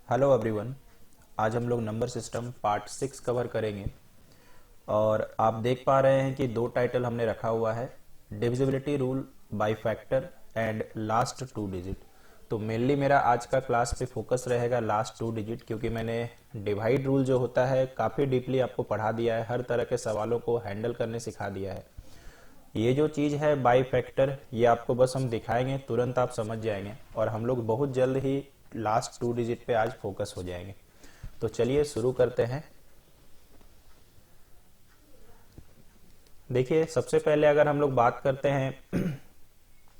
Hello everyone. आज हम लोग नंबर सिस्टम पार्ट 6 कवर करेंगे और आप देख पा रहे हैं कि दो टाइटल हमने रखा हुआ है, divisibility rule by factor and last two digit. तो मेनली मेरा आज का क्लास पे फोकस रहेगा लास्ट टू डिजिट, क्योंकि मैंने डिवाइड रूल जो होता है काफ़ी डीपली आपको पढ़ा दिया है, हर तरह के सवालों को हैंडल करने सिखा दिया है। ये जो चीज़ है बाई फैक्टर, ये आपको बस हम दिखाएंगे, तुरंत आप समझ जाएंगे और हम लोग बहुत जल्द ही लास्ट टू डिजिट पे आज फोकस हो जाएंगे। तो चलिए शुरू करते हैं। देखिए, सबसे पहले अगर हम लोग बात करते हैं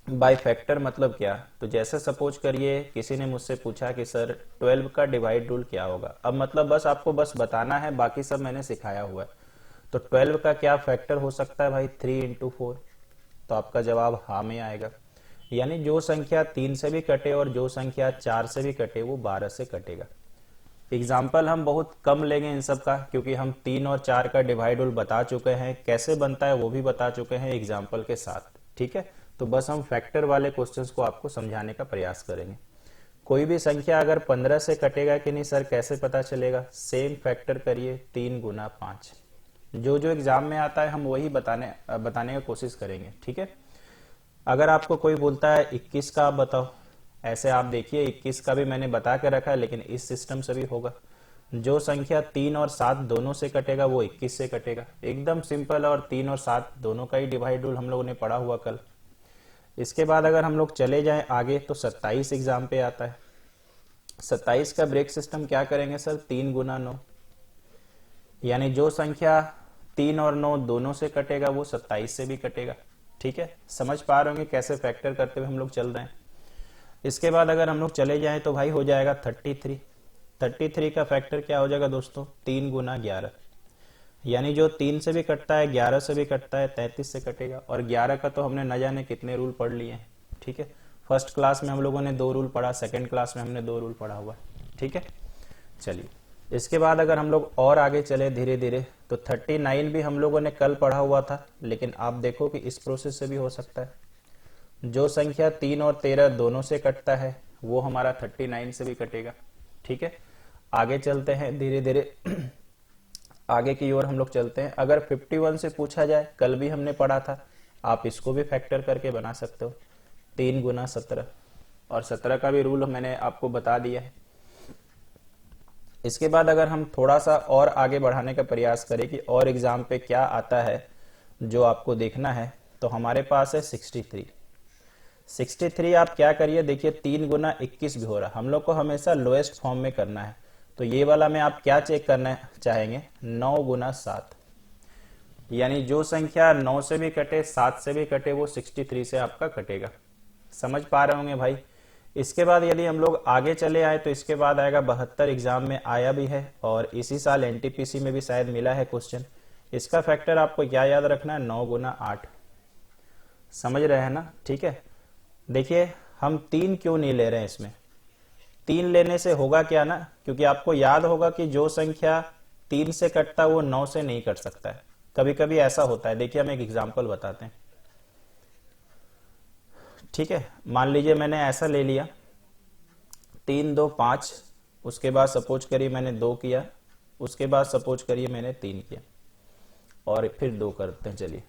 बाई फैक्टर मतलब क्या, तो जैसे सपोज करिए किसी ने मुझसे पूछा कि सर 12 का डिवाइड रूल क्या होगा। अब मतलब बस आपको बस बताना है, बाकी सब मैंने सिखाया हुआ है। तो 12 का क्या फैक्टर हो सकता है भाई? 3 इंटू 4। तो आपका जवाब हाँ में आएगा। यानी जो संख्या 3 से भी कटे और जो संख्या 4 से भी कटे वो 12 से कटेगा। एग्जाम्पल हम बहुत कम लेंगे इन सब का, क्योंकि हम 3 और 4 का डिवाइड रूल बता चुके हैं, कैसे बनता है वो भी बता चुके हैं एग्जाम्पल के साथ। ठीक है, तो बस हम फैक्टर वाले क्वेश्चंस को आपको समझाने का प्रयास करेंगे। कोई भी संख्या अगर 15 से कटेगा कि नहीं सर, कैसे पता चलेगा? सेम फैक्टर करिए, 3 गुना 5। जो जो एग्जाम में आता है हम वही बताने का कोशिश करेंगे। ठीक है, अगर आपको कोई बोलता है 21 का आप बताओ, ऐसे आप देखिए 21 का भी मैंने बता के रखा है, लेकिन इस सिस्टम से भी होगा। जो संख्या 3 और 7 दोनों से कटेगा वो 21 से कटेगा। एकदम सिंपल, और 3 और 7 दोनों का ही डिवाइड रूल हम लोगों ने पढ़ा हुआ कल। इसके बाद अगर हम लोग चले जाएं आगे तो 27 एग्जाम पे आता है। 27 का ब्रेक सिस्टम क्या करेंगे सर? 3 गुना 9। यानी जो संख्या 3 और 9 दोनों से कटेगा वो 27 से भी कटेगा। ठीक है, समझ पा रहे होंगे कैसे फैक्टर करते हुए हम लोग चल रहे हैं। इसके बाद अगर हम लोग चले जाएं तो भाई हो जाएगा 33। 33 का फैक्टर क्या हो जाएगा दोस्तों? 3 गुना 11। यानी जो 3 से भी कटता है, 11 से भी कटता है, 33 से कटेगा। और 11 का तो हमने न जाने कितने रूल पढ़ लिए हैं। ठीक है, फर्स्ट क्लास में हम लोगों ने 2 रूल पढ़ा, सेकेंड क्लास में हमने 2 रूल पढ़ा हुआ है। ठीक है, चलिए इसके बाद अगर हम लोग और आगे चले धीरे धीरे, तो 39 भी हम लोगों ने कल पढ़ा हुआ था, लेकिन आप देखो कि इस प्रोसेस से भी हो सकता है। जो संख्या 3 और 13 दोनों से कटता है वो हमारा 39 से भी कटेगा। ठीक है, आगे चलते हैं धीरे धीरे आगे की ओर हम लोग चलते हैं। अगर 51 से पूछा जाए, कल भी हमने पढ़ा था, आप इसको भी फैक्टर करके बना सकते हो। 3 गुना 17, और 17 का भी रूल मैंने आपको बता दिया है। इसके बाद अगर हम थोड़ा सा और आगे बढ़ाने का प्रयास करें कि और एग्जाम पे क्या आता है जो आपको देखना है, तो हमारे पास है 63। 63 आप क्या करिए, देखिए 3 गुना 21 भी हो रहा है, हम लोग को हमेशा लोएस्ट फॉर्म में करना है। तो ये वाला में आप क्या चेक करना चाहेंगे? 9 गुना 7। यानी जो संख्या 9 से भी कटे, 7 से भी कटे, वो 63 से आपका कटेगा। समझ पा रहे होंगे भाई। इसके बाद यदि हम लोग आगे चले आए तो इसके बाद आएगा 72, एग्जाम में आया भी है और इसी साल एनटीपीसी में भी शायद मिला है क्वेश्चन। इसका फैक्टर आपको क्या याद रखना है? 9 गुना 8। समझ रहे हैं ना? ठीक है, देखिए हम 3 क्यों नहीं ले रहे हैं इसमें? 3 लेने से होगा क्या ना, क्योंकि आपको याद होगा कि जो संख्या 3 से कटता है वो 9 से नहीं कट सकता है। कभी कभी ऐसा होता है, देखिए हम एक एग्जाम्पल बताते हैं। ठीक है, मान लीजिए मैंने ऐसा ले लिया 3 2 5, उसके बाद सपोज करिए मैंने 2 किया, उसके बाद सपोज करिए मैंने 3 किया, और फिर 2 करते हैं। चलिए,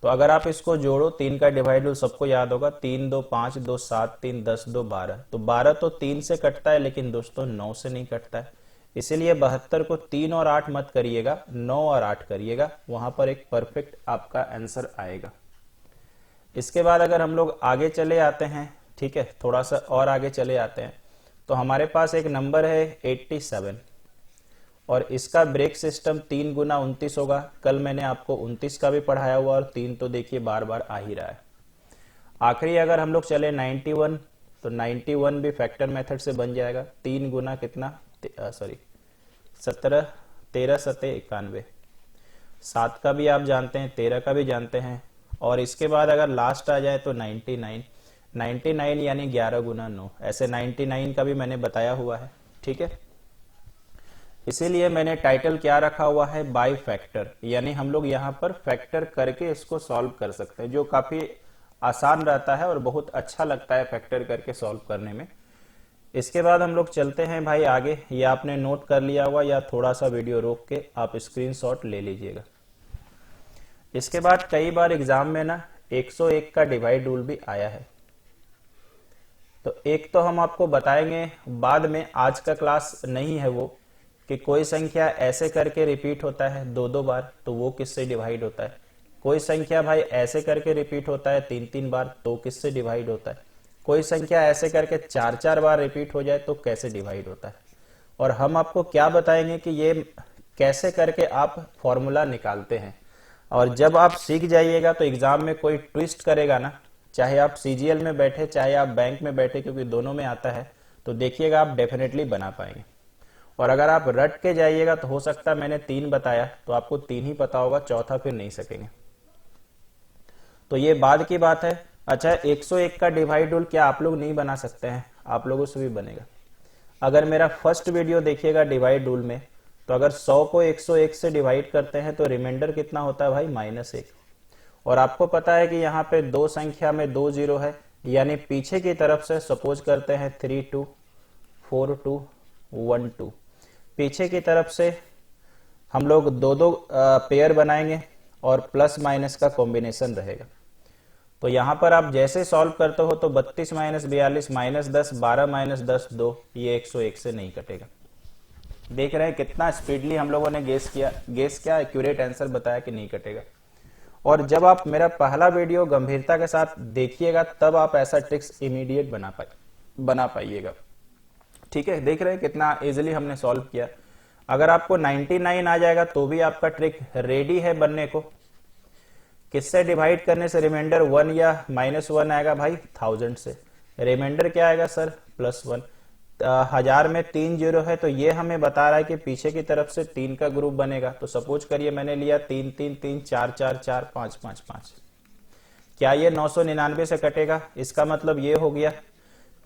तो अगर आप इसको जोड़ो, 3 का डिवाइड रूल सबको याद होगा, 3 2 5 2 7 3 10 2 12। तो 12 तो 3 से कटता है, लेकिन दोस्तों 9 से नहीं कटता है। इसीलिए 72 को 3 और 8 मत करिएगा, 9 और 8 करिएगा, वहां पर एक परफेक्ट आपका आंसर आएगा। इसके बाद अगर हम लोग आगे चले आते हैं, ठीक है, थोड़ा सा और आगे चले आते हैं, तो हमारे पास एक नंबर है 87, और इसका ब्रेक सिस्टम 3 गुना 29 होगा। कल मैंने आपको 29 का भी पढ़ाया हुआ, और 3 तो देखिए बार बार आ ही रहा है। आखिरी अगर हम लोग चले 91, तो 91 भी फैक्टर मेथड से बन जाएगा। 3 गुना कितना, सॉरी 17, 13 सते 91। 7 का भी आप जानते हैं, 13 का भी जानते हैं। और इसके बाद अगर लास्ट आ जाए तो 99, 99 यानी 11 गुना 9। ऐसे 99 का भी मैंने बताया हुआ है। ठीक है, इसीलिए मैंने टाइटल क्या रखा हुआ है? By factor. यानी हम लोग यहाँ पर फैक्टर करके इसको सॉल्व कर सकते हैं, जो काफी आसान रहता है और बहुत अच्छा लगता है फैक्टर करके सॉल्व करने में। इसके बाद हम लोग चलते हैं भाई आगे। ये आपने नोट कर लिया होगा या थोड़ा सा वीडियो रोक के आप स्क्रीनशॉट ले लीजिएगा। इसके बाद कई बार एग्जाम में ना 101 का डिवाइड रूल भी आया है। तो एक तो हम आपको बताएंगे बाद में, आज का क्लास नहीं है वो, कि कोई संख्या ऐसे करके रिपीट होता है 2-2 बार, तो वो किससे डिवाइड होता है। कोई संख्या भाई ऐसे करके रिपीट होता है 3-3 बार, तो किससे डिवाइड होता है। कोई संख्या ऐसे करके 4-4 बार रिपीट हो जाए तो कैसे डिवाइड होता है। और हम आपको क्या बताएंगे कि ये कैसे करके आप फॉर्मूला निकालते हैं। और जब आप सीख जाइएगा तो एग्जाम में कोई ट्विस्ट करेगा ना, चाहे आप सीजीएल में बैठे चाहे आप बैंक में बैठे, क्योंकि दोनों में आता है, तो देखिएगा आप डेफिनेटली बना पाएंगे। और अगर आप रट के जाइएगा तो हो सकता है मैंने 3 बताया तो आपको 3 ही पता होगा, चौथा फिर नहीं सकेंगे। तो ये बाद की बात है। अच्छा, 101 का डिवाइड रूल क्या आप लोग नहीं बना सकते हैं? आप लोगों से भी बनेगा। अगर मेरा फर्स्ट वीडियो देखिएगा डिवाइड रूल में, तो अगर 100 को 101 से डिवाइड करते हैं तो रिमाइंडर कितना होता है भाई? -1। और आपको पता है कि यहाँ पे दो संख्या में 2 जीरो है, यानी पीछे की तरफ से सपोज करते हैं 3-2, 4-2, 1-2, पीछे की तरफ से हम लोग 2-2 पेयर बनाएंगे और प्लस माइनस का कॉम्बिनेशन रहेगा। तो यहां पर आप जैसे सॉल्व करते हो तो 32 - 42 -10 12 - 10 2, ये 101 से नहीं कटेगा। देख रहे हैं कितना स्पीडली हम लोगों ने गेस किया, गेस क्या एक्यूरेट आंसर बताया कि नहीं कटेगा। और जब आप मेरा पहला वीडियो गंभीरता के साथ देखिएगा तब आप ऐसा ट्रिक्स इमीडिएट बना पाइएगा। ठीक है, देख रहे हैं कितना इजीली हमने सॉल्व किया। अगर आपको 99 आ जाएगा तो भी आपका ट्रिक रेडी है बनने को। किससे डिवाइड करने से रिमाइंडर 1 या -1 आएगा भाई? 1000 से। रिमाइंडर क्या आएगा सर? +1। 1000 में 3 जीरो है, तो ये हमें बता रहा है कि पीछे की तरफ से 3 का ग्रुप बनेगा। तो सपोज करिए मैंने लिया 3-3-3 4-4-4 5-5-5। क्या ये 999 से कटेगा? इसका मतलब ये हो गया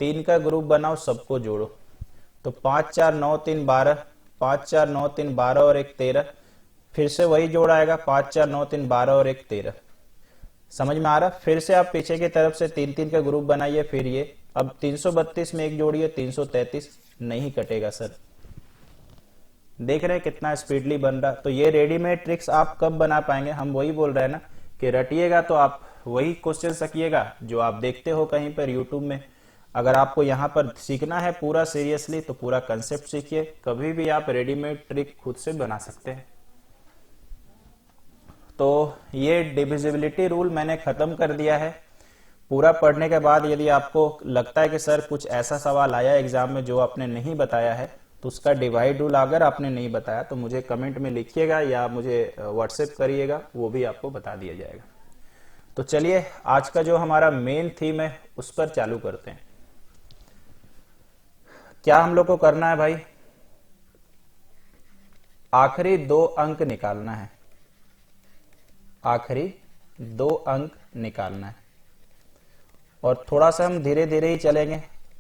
3 का ग्रुप बनाओ, सबको जोड़ो, तो 5 4 9 3 12, 5 4 9 3 12 और 1 13, फिर से वही जोड़ आएगा 5 4 9 3 12 और 1 13। समझ में आ रहा? फिर से आप पीछे की तरफ से 3-3 का ग्रुप बनाइए, फिर ये अब 332 में एक जोड़िए 333, नहीं कटेगा सर। देख रहे हैं कितना स्पीडली बन रहा। तो ये रेडीमेड ट्रिक्स आप कब बना पाएंगे? हम वही बोल रहे हैं ना कि रटिएगा तो आप वही क्वेश्चन सकिएगा जो आप देखते हो कहीं पर यूट्यूब में। अगर आपको यहाँ पर सीखना है पूरा सीरियसली तो पूरा कंसेप्ट सीखिए, कभी भी आप रेडीमेड ट्रिक खुद से बना सकते हैं। तो ये डिविजिबिलिटी रूल मैंने खत्म कर दिया है। पूरा पढ़ने के बाद यदि आपको लगता है कि सर कुछ ऐसा सवाल आया एग्जाम में जो आपने नहीं बताया है, तो उसका डिवाइड रूल अगर आपने नहीं बताया तो मुझे कमेंट में लिखिएगा या मुझे व्हाट्सएप करिएगा, वो भी आपको बता दिया जाएगा। तो चलिए आज का जो हमारा मेन थीम है उस पर चालू करते हैं। क्या हम लोग को करना है भाई? आखिरी 2 अंक निकालना है। आखिरी 2 अंक निकालना है। और थोड़ा सा हम धीरे धीरे ही चलेंगे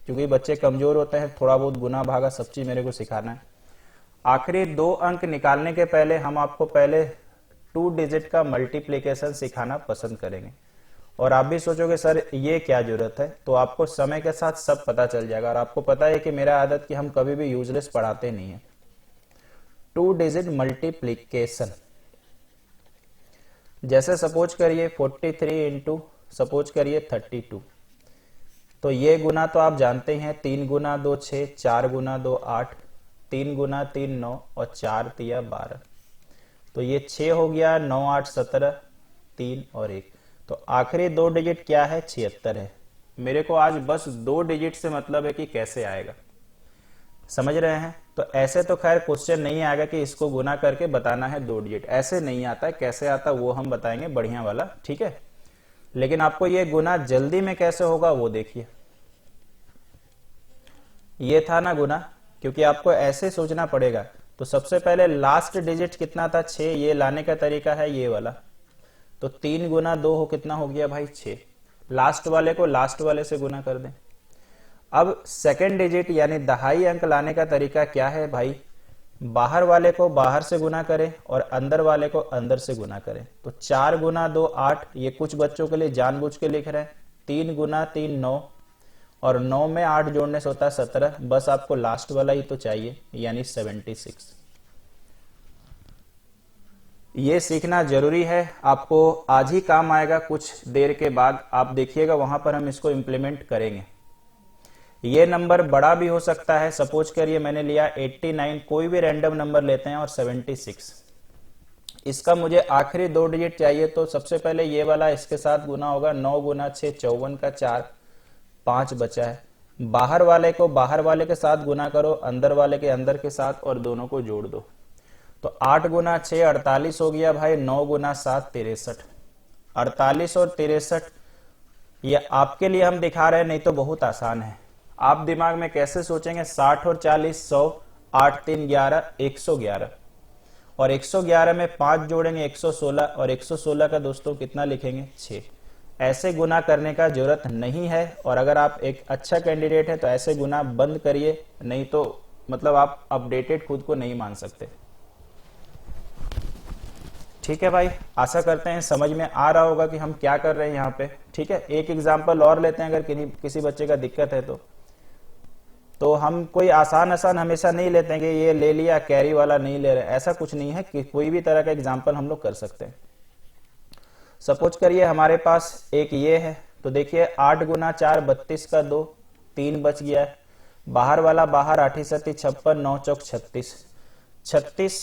क्योंकि बच्चे कमजोर होते हैं, थोड़ा बहुत गुना भागा सब चीज मेरे को सिखाना है। आखिरी 2 अंक निकालने के पहले हम आपको पहले 2 डिजिट का मल्टीप्लीकेशन सिखाना पसंद करेंगे। और आप भी सोचोगे सर ये क्या जरूरत है, तो आपको समय के साथ सब पता चल जाएगा। और आपको पता है कि मेरा आदत कि हम कभी भी यूजलेस पढ़ाते नहीं है। 2 डिजिट मल्टीप्लीकेशन, जैसे सपोज करिए 43 इंटू सपोज करिए 32, तो ये गुना तो आप जानते ही हैं, 3 गुना 2 6, 4 गुना 2 8, 3 गुना 3 9 और 4 तिया 12, तो ये 6 हो गया, 9 8 17, 3 और 1। तो आखिरी 2 डिजिट क्या है? 76 है। मेरे को आज बस 2 डिजिट से मतलब है कि कैसे आएगा, समझ रहे हैं? तो ऐसे तो खैर क्वेश्चन नहीं आएगा कि इसको गुना करके बताना है 2 डिजिट, ऐसे नहीं आता है। कैसे आता वो हम बताएंगे बढ़िया वाला, ठीक है? लेकिन आपको ये गुना जल्दी में कैसे होगा वो देखिए। ये था ना गुना, क्योंकि आपको ऐसे सोचना पड़ेगा। तो सबसे पहले लास्ट डिजिट कितना था? 6। ये लाने का तरीका है ये वाला, तो 3 गुना 2 हो कितना हो गया भाई? 6। लास्ट वाले को लास्ट वाले से गुना कर दें। अब सेकंड डिजिट यानी दहाई अंक लाने का तरीका क्या है भाई? बाहर वाले को बाहर से गुना करें और अंदर वाले को अंदर से गुना करें। तो 4 गुना 2 8, ये कुछ बच्चों के लिए जानबूझ के लिख रहे हैं। 3 गुना 3 9 और 9 में 8 जोड़ने से होता है 17, बस आपको लास्ट वाला ही तो चाहिए, यानी 76। ये सीखना जरूरी है, आपको आज ही काम आएगा, कुछ देर के बाद आप देखिएगा वहां पर हम इसको इम्प्लीमेंट करेंगे। ये नंबर बड़ा भी हो सकता है, सपोज करिए मैंने लिया 89, कोई भी रैंडम नंबर लेते हैं, और 76। इसका मुझे आखिरी 2 डिजिट चाहिए, तो सबसे पहले ये वाला इसके साथ गुना होगा, 9 गुना 6 54 का 4, 5 बचा है। बाहर वाले को बाहर वाले के साथ गुना करो, अंदर वाले के अंदर के साथ, और दोनों को जोड़ दो। तो 8 गुना 6 48 हो गया भाई, 9 गुना 7 63। 48 और 63 ये आपके लिए हम दिखा रहे हैं, नहीं तो बहुत आसान है। आप दिमाग में कैसे सोचेंगे, 60 और 40 100, 8 3 11 111, और 111 में 5 जोड़ेंगे 116, और 116 का दोस्तों कितना लिखेंगे 6। ऐसे गुना करने का जरूरत नहीं है, और अगर आप एक अच्छा कैंडिडेट है तो ऐसे गुना बंद करिए, नहीं तो मतलब आप अपडेटेड खुद को नहीं मान सकते। ठीक है भाई, आशा करते हैं समझ में आ रहा होगा कि हम क्या कर रहे हैं यहाँ पे। ठीक है, एक एग्जाम्पल और लेते हैं, अगर किसी बच्चे का दिक्कत है तो हम कोई आसान हमेशा नहीं लेते हैं कि ये ले लिया कैरी वाला नहीं ले रहे, ऐसा कुछ नहीं है, कि कोई भी तरह का एग्जाम्पल हम लोग कर सकते हैं। सपोज करिए हमारे पास एक ये है, तो देखिए 8 गुना 4 32 का 2, 3 बच गया है। बाहर वाला बाहर, 8 सत्ती 56, 9 चौक 36, 36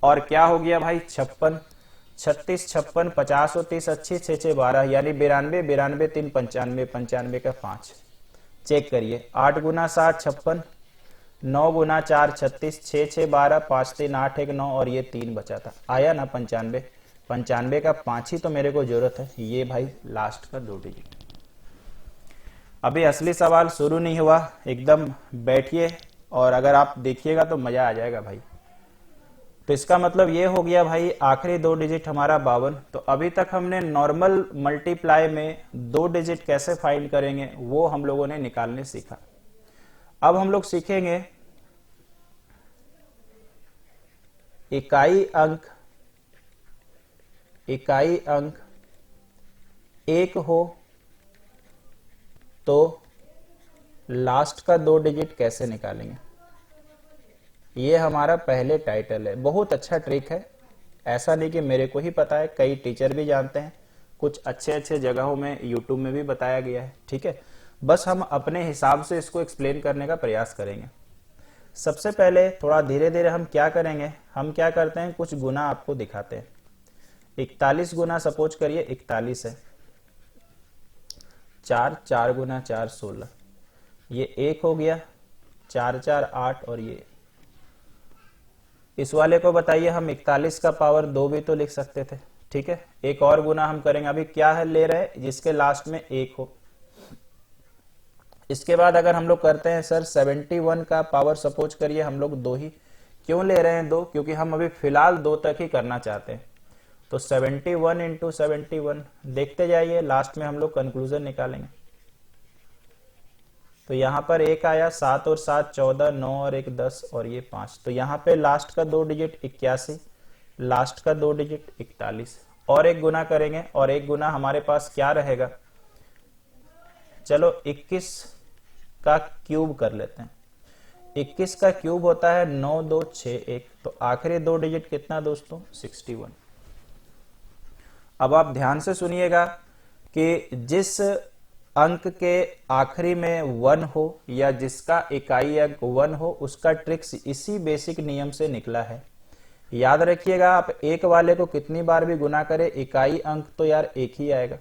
और क्या हो गया भाई 56, 36 56 50 और 30 अच्छी 6 6 12, यानी 92, 92 3 95, 95 का 5। चेक करिए, 8 गुना 7 56, 9 गुना 4 36, 6 6 12, 5 3 8 1 9, और ये 3 बचा था, आया ना 95। 95 का 5 ही तो मेरे को जरूरत है, ये भाई लास्ट का 2 डिजिट। अभी असली सवाल शुरू नहीं हुआ, एकदम बैठिए, और अगर आप देखिएगा तो मजा आ जाएगा भाई। तो इसका मतलब ये हो गया भाई, आखिरी 2 डिजिट हमारा 52। तो अभी तक हमने नॉर्मल मल्टीप्लाई में 2 डिजिट कैसे फाइंड करेंगे वो हम लोगों ने निकालने सीखा। अब हम लोग सीखेंगे इकाई अंक 1 हो तो लास्ट का 2 डिजिट कैसे निकालेंगे। ये हमारा पहले टाइटल है, बहुत अच्छा ट्रिक है, ऐसा नहीं कि मेरे को ही पता है, कई टीचर भी जानते हैं, कुछ अच्छे जगहों में यूट्यूब में भी बताया गया है। ठीक है, बस हम अपने हिसाब से इसको एक्सप्लेन करने का प्रयास करेंगे। सबसे पहले थोड़ा धीरे धीरे हम क्या करेंगे, हम क्या करते हैं, कुछ गुना आपको दिखाते हैं। 41 गुना सपोज करिए 41 है, 4 4 गुना 4 16, ये 1 हो गया, 4 4 8, और ये इस वाले को बताइए हम 41 का पावर 2 भी तो लिख सकते थे। ठीक है, एक और गुना हम करेंगे, अभी क्या है ले रहे हैं जिसके लास्ट में 1 हो। इसके बाद अगर हम लोग करते हैं सर 71 का पावर सपोज करिए हम लोग 2 ही, क्यों ले रहे हैं 2, क्योंकि हम अभी फिलहाल 2 तक ही करना चाहते हैं। तो 71 इंटू 71 देखते जाइए, लास्ट में हम लोग कंक्लूजन निकालेंगे। तो यहां पर 1 आया, 7 और 7 14, 9 और 1 10, और ये 5। तो यहां पे लास्ट का 2 डिजिट 81, लास्ट का 2 डिजिट 41, और एक गुना करेंगे, और एक गुना हमारे पास क्या रहेगा, चलो 21 का क्यूब कर लेते हैं। 21 का क्यूब होता है 9 2 6 1, तो आखिरी 2 डिजिट कितना दोस्तों 61। अब आप ध्यान से सुनिएगा कि जिस अंक के आखिरी में 1 हो या जिसका इकाई अंक 1 हो, उसका ट्रिक्स इसी बेसिक नियम से निकला है। याद रखिएगा, आप एक वाले को कितनी बार भी गुना करें, इकाई अंक तो यार एक ही आएगा।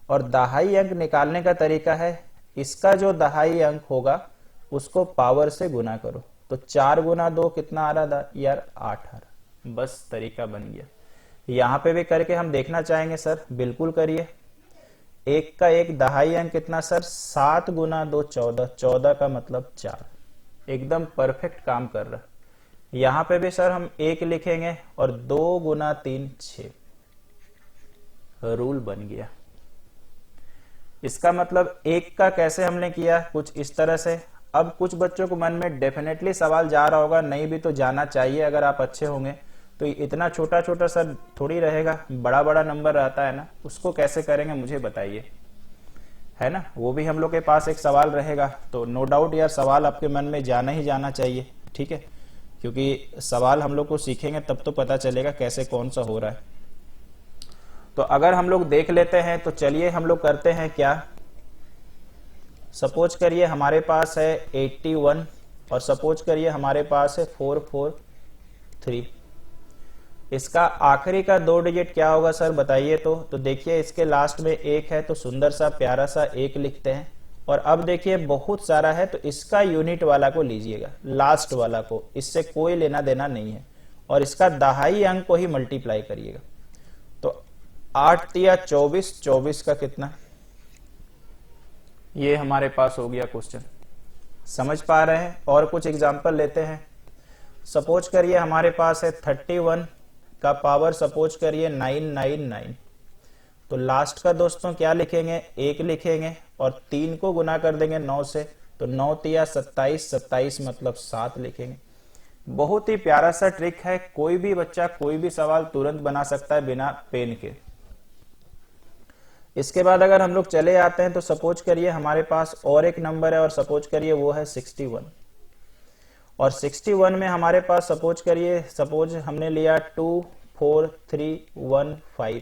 और दहाई अंक निकालने का तरीका है, इसका जो दहाई अंक होगा उसको पावर से गुना करो। तो 4 गुना 2 कितना आ रहा था यार 8 आ रहा, बस तरीका बन गया। यहां पे भी करके हम देखना चाहेंगे सर, बिल्कुल करिए। 1 का 1 दहाई अंक कितना सर 7 गुना 2 14, 14 का मतलब 4, एकदम परफेक्ट काम कर रहा। यहां पे भी सर हम 1 लिखेंगे, और 2 गुना 3 6, रूल बन गया। इसका मतलब 1 का कैसे हमने किया, कुछ इस तरह से। अब कुछ बच्चों को मन में डेफिनेटली सवाल जा रहा होगा, नहीं भी तो जाना चाहिए अगर आप अच्छे होंगे, तो इतना छोटा छोटा सर थोड़ी रहेगा, बड़ा बड़ा नंबर रहता है ना, उसको कैसे करेंगे मुझे बताइए, है ना, वो भी हम लोग के पास एक सवाल रहेगा। तो नो डाउट यार सवाल आपके मन में जाना ही जाना चाहिए, ठीक है, क्योंकि सवाल हम लोग को सीखेंगे तब तो पता चलेगा कैसे कौन सा हो रहा है। तो अगर हम लोग देख लेते हैं तो चलिए हम लोग करते हैं क्या, सपोज करिए हमारे पास है 81 और सपोज करिए हमारे पास है 443। इसका आखिरी का 2 डिजिट क्या होगा सर बताइए। तो देखिए इसके लास्ट में 1 है तो सुंदर सा प्यारा सा 1 लिखते हैं। और अब देखिए बहुत सारा है तो इसका यूनिट वाला को लीजिएगा, लास्ट वाला को, इससे कोई लेना देना नहीं है। और इसका दहाई अंक को ही मल्टीप्लाई करिएगा। तो 8 तिया 24, 24 का कितना, ये हमारे पास हो गया क्वेश्चन। समझ पा रहे हैं। और कुछ एग्जांपल लेते हैं। सपोज करिए हमारे पास है 31 का पावर सपोज करिए 999। तो लास्ट का दोस्तों क्या लिखेंगे, 1 लिखेंगे और 3 को गुना कर देंगे 9 से। तो 9 तिया 27, 27 मतलब 7 लिखेंगे। बहुत ही प्यारा सा ट्रिक है, कोई भी बच्चा कोई भी सवाल तुरंत बना सकता है बिना पेन के। इसके बाद अगर हम लोग चले आते हैं तो सपोज करिए हमारे पास और एक नंबर है और सपोज करिए वो है 61। और 61 में हमारे पास सपोज हमने लिया 2 4 3 1 5।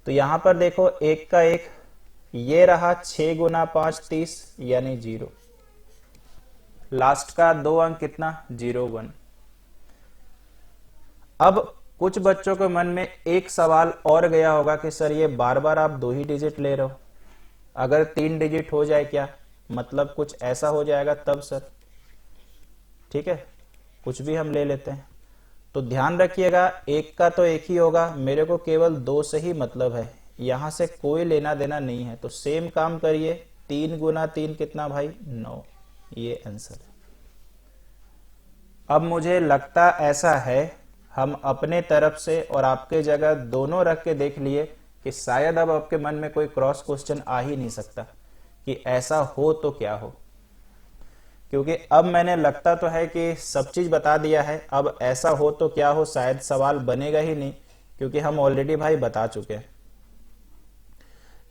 तो यहां पर देखो 1 का 1, ये रहा 6 गुना 5 30 यानी 0। लास्ट का 2 अंक कितना, 01। अब कुछ बच्चों के मन में एक सवाल और गया होगा कि सर ये बार बार आप 2 ही डिजिट ले रहे हो, अगर 3 डिजिट हो जाए क्या, मतलब कुछ ऐसा हो जाएगा तब सर। ठीक है, कुछ भी हम ले लेते हैं। तो ध्यान रखिएगा 1 का तो 1 ही होगा, मेरे को केवल 2 से ही मतलब है, यहां से कोई लेना देना नहीं है। तो सेम काम करिए, 3 गुना 3 कितना भाई, 9, ये आंसर है। अब मुझे लगता ऐसा है हम अपने तरफ से और आपके जगह दोनों रख के देख लिए कि शायद अब आपके मन में कोई क्रॉस क्वेश्चन आ ही नहीं सकता कि ऐसा हो तो क्या हो, क्योंकि अब मैंने लगता तो है कि सब चीज बता दिया है। अब ऐसा हो तो क्या हो शायद सवाल बनेगा ही नहीं, क्योंकि हम ऑलरेडी भाई बता चुके हैं।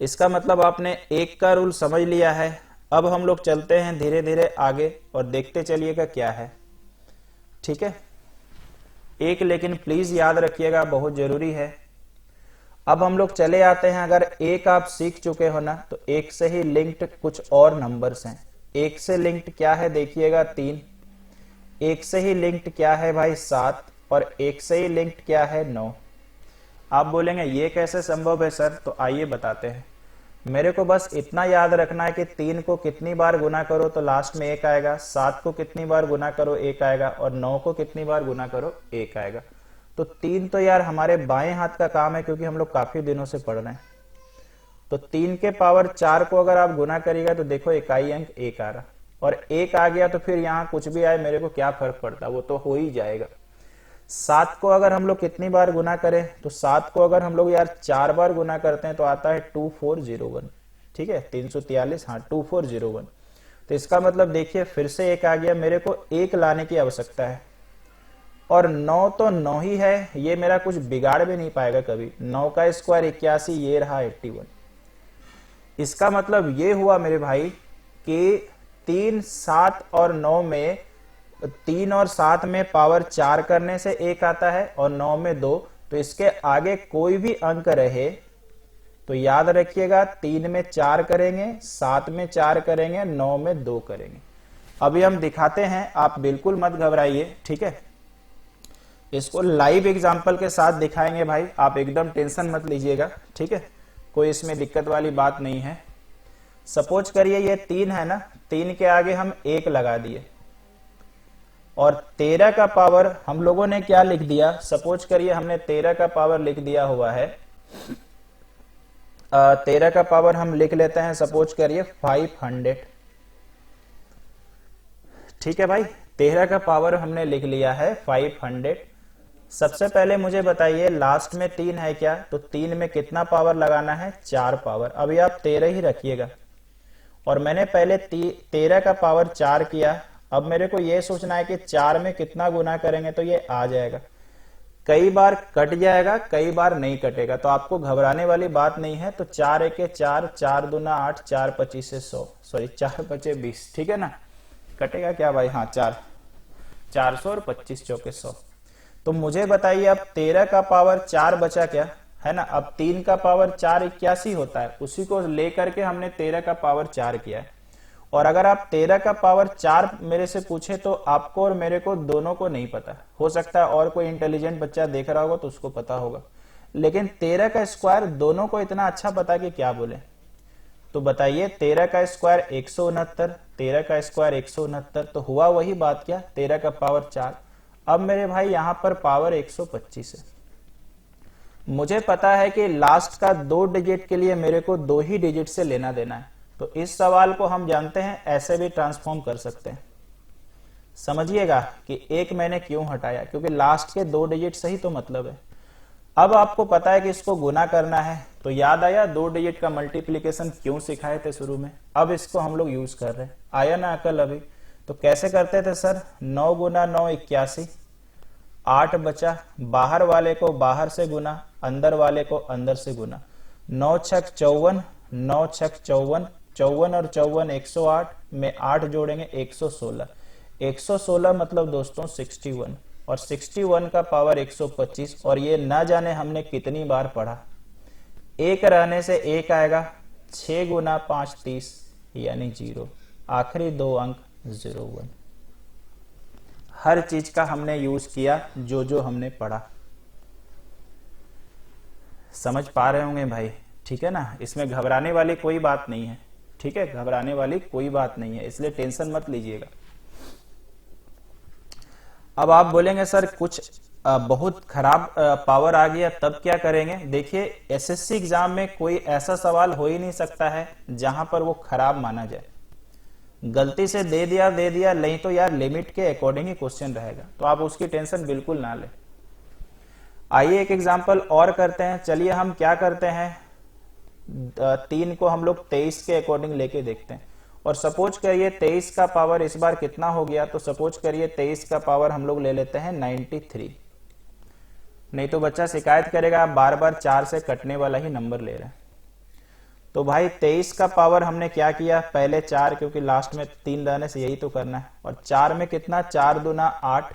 इसका मतलब आपने 1 का रूल समझ लिया है। अब हम लोग चलते हैं धीरे धीरे आगे और देखते चलिएगा क्या है, ठीक है। एक लेकिन प्लीज याद रखिएगा, बहुत जरूरी है। अब हम लोग चले आते हैं, अगर 1 आप सीख चुके हो ना तो 1 से ही लिंक्ड कुछ और नंबर्स हैं। 1 से लिंक्ड क्या है देखिएगा 3, 1 से ही लिंक्ड क्या है भाई 7, और 1 से ही लिंक्ड क्या है 9। आप बोलेंगे ये कैसे संभव है सर, तो आइए बताते हैं। मेरे को बस इतना याद रखना है कि 3 को कितनी बार गुना करो तो लास्ट में 1 आएगा, 7 को कितनी बार गुना करो 1 आएगा, और 9 को कितनी बार गुना करो 1 आएगा। तो 3 तो यार हमारे बाएं हाथ का काम है, क्योंकि हम लोग काफी दिनों से पढ़ रहे हैं। तो 3 के पावर 4 को अगर आप गुना करिएगा तो देखो इकाई अंक 1 आ रहा, और 1 आ गया तो फिर यहाँ कुछ भी आए मेरे को क्या फर्क पड़ता, वो तो हो ही जाएगा। 7 को अगर हम लोग कितनी बार गुना करें, तो 7 को अगर हम लोग यार 4 बार गुना करते हैं तो आता है 2401, ठीक है, 343, हाँ 2401। तो इसका मतलब देखिए फिर से 1 आ गया, मेरे को 1 लाने की आवश्यकता है। और 9 तो 9 ही है, ये मेरा कुछ बिगाड़ भी नहीं पाएगा कभी। 9 का स्क्वायर 81, ये रहा 81। इसका मतलब ये हुआ मेरे भाई कि 3, 7 और 9 में 3 और 7 में पावर 4 करने से 1 आता है, और 9 में 2। तो इसके आगे कोई भी अंक रहे तो याद रखिएगा 3 में 4 करेंगे, 7 में 4 करेंगे, 9 में 2 करेंगे। अभी हम दिखाते हैं, आप बिल्कुल मत घबराइए, ठीक है। इसको लाइव एग्जांपल के साथ दिखाएंगे भाई, आप एकदम टेंशन मत लीजिएगा, ठीक है, कोई इसमें दिक्कत वाली बात नहीं है। सपोज करिए ये 3 है ना, 3 के आगे हम 1 लगा दिए, और 13 का पावर हम लोगों ने क्या लिख दिया, सपोज करिए हमने 13 का पावर लिख दिया हुआ है, 13 का पावर हम लिख लेते हैं सपोज करिए 500, ठीक है भाई। 13 का पावर हमने लिख लिया है 500। सबसे पहले मुझे बताइए लास्ट में 3 है क्या, तो 3 में कितना पावर लगाना है, 4 पावर। अभी आप 13 ही रखिएगा, और मैंने पहले 13 का पावर 4 किया। अब मेरे को यह सोचना है कि 4 में कितना गुना करेंगे तो ये आ जाएगा। कई बार कट जाएगा, कई बार नहीं कटेगा, तो आपको घबराने वाली बात नहीं है। तो 4 एके 4, 4 दूना 8, 4 पच्चीस 100, सॉरी 4 पचे 20, ठीक है ना। कटेगा क्या भाई, हाँ 400 और 25 चौके 100। तो मुझे बताइए अब 13 का पावर 4 बचा क्या, है ना। अब 3 का पावर 4 81 होता है, उसी को लेकर के हमने 13 का पावर 4 किया है। और अगर आप 13 का पावर 4 मेरे से पूछे तो आपको और मेरे को दोनों को नहीं पता। हो सकता है और कोई इंटेलिजेंट बच्चा देख रहा होगा तो उसको पता होगा, लेकिन 13 का स्क्वायर दोनों को इतना अच्छा पता है कि क्या बोले। तो बताइए 13 का स्क्वायर 169, 13 का स्क्वायर 169, तो हुआ वही बात क्या, 13 का पावर 4। अब मेरे भाई यहां पर पावर 125 है। मुझे पता है कि लास्ट का 2 डिजिट के लिए मेरे को 2 ही डिजिट से लेना देना है। तो इस सवाल को हम जानते हैं ऐसे भी ट्रांसफॉर्म कर सकते हैं। समझिएगा कि एक मैंने क्यों हटाया, क्योंकि लास्ट के 2 डिजिट से ही तो मतलब है। अब आपको पता है कि इसको गुना करना है, तो याद आया 2 डिजिट का मल्टीप्लीकेशन क्यों सिखाए थे शुरू में। अब इसको हम लोग यूज कर रहे हैं, आया ना अकल अभी। तो कैसे करते थे सर, 9 गुना 9 81, 8 बचा, बाहर वाले को बाहर से गुना, अंदर वाले को अंदर से गुना, 9 छक 54, 9 छक 54, 54 और 54 108 में 8 जोड़ेंगे 116, 116 मतलब दोस्तों 61, और 61 का पावर 125। और ये ना जाने हमने कितनी बार पढ़ा, एक रहने से एक आएगा, 6 गुना 5 30 यानी 0, आखिरी 2 अंक 01। हर चीज का हमने यूज किया जो जो हमने पढ़ा। समझ पा रहे होंगे भाई, ठीक है ना। इसमें घबराने वाली कोई बात नहीं है, ठीक है, घबराने वाली कोई बात नहीं है, इसलिए टेंशन मत लीजिएगा। अब आप बोलेंगे सर कुछ बहुत खराब पावर आ गया तब क्या करेंगे। देखिए एसएससी एग्जाम में कोई ऐसा सवाल हो ही नहीं सकता है जहां पर वो खराब माना जाए। गलती से दे दिया, नहीं तो यार लिमिट के अकॉर्डिंग ही क्वेश्चन रहेगा, तो आप उसकी टेंशन बिल्कुल ना लें। आइए एक एग्जांपल और करते हैं। चलिए हम क्या करते हैं, 3 को हम लोग 23 के अकॉर्डिंग लेके देखते हैं। और सपोज करिए 23 का पावर इस बार कितना हो गया, तो सपोज करिए 23 का पावर हम लोग ले लेते हैं 93। नहीं तो बच्चा शिकायत करेगा आप बार बार 4 से कटने वाला ही नंबर ले रहे हैं। तो भाई 23 का पावर हमने क्या किया, पहले 4, क्योंकि लास्ट में 3 रहने से यही तो करना है। और 4 में कितना, 4 दूना 8,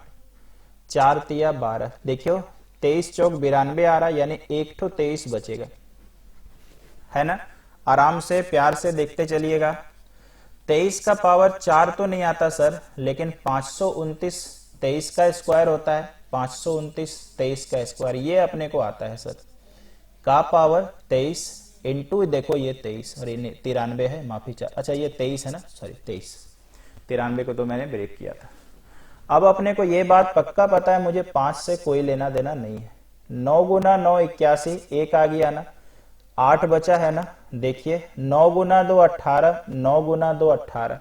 4 तिया 12। देखियो 23 चौक 92 आ रहा, यानी एक तो 23 बचेगा, है ना। आराम से प्यार से देखते चलिएगा। 23 का पावर 4 तो नहीं आता सर, लेकिन 529 23 का स्क्वायर होता है, 529 23 का स्क्वायर ये अपने को आता है सर। का पावर 23 इंटू, देखो ये 23 और ये 93 है, माफी चाह, अच्छा ये 23 है ना, सॉरी 23, 93 को तो मैंने ब्रेक किया था। अब अपने को ये बात पक्का पता है, मुझे 5 से कोई लेना देना नहीं है। 9 गुना 9 81, एक आ गया ना, 8 बचा है ना। देखिए 9 गुना 2 18, 9 गुना 2 18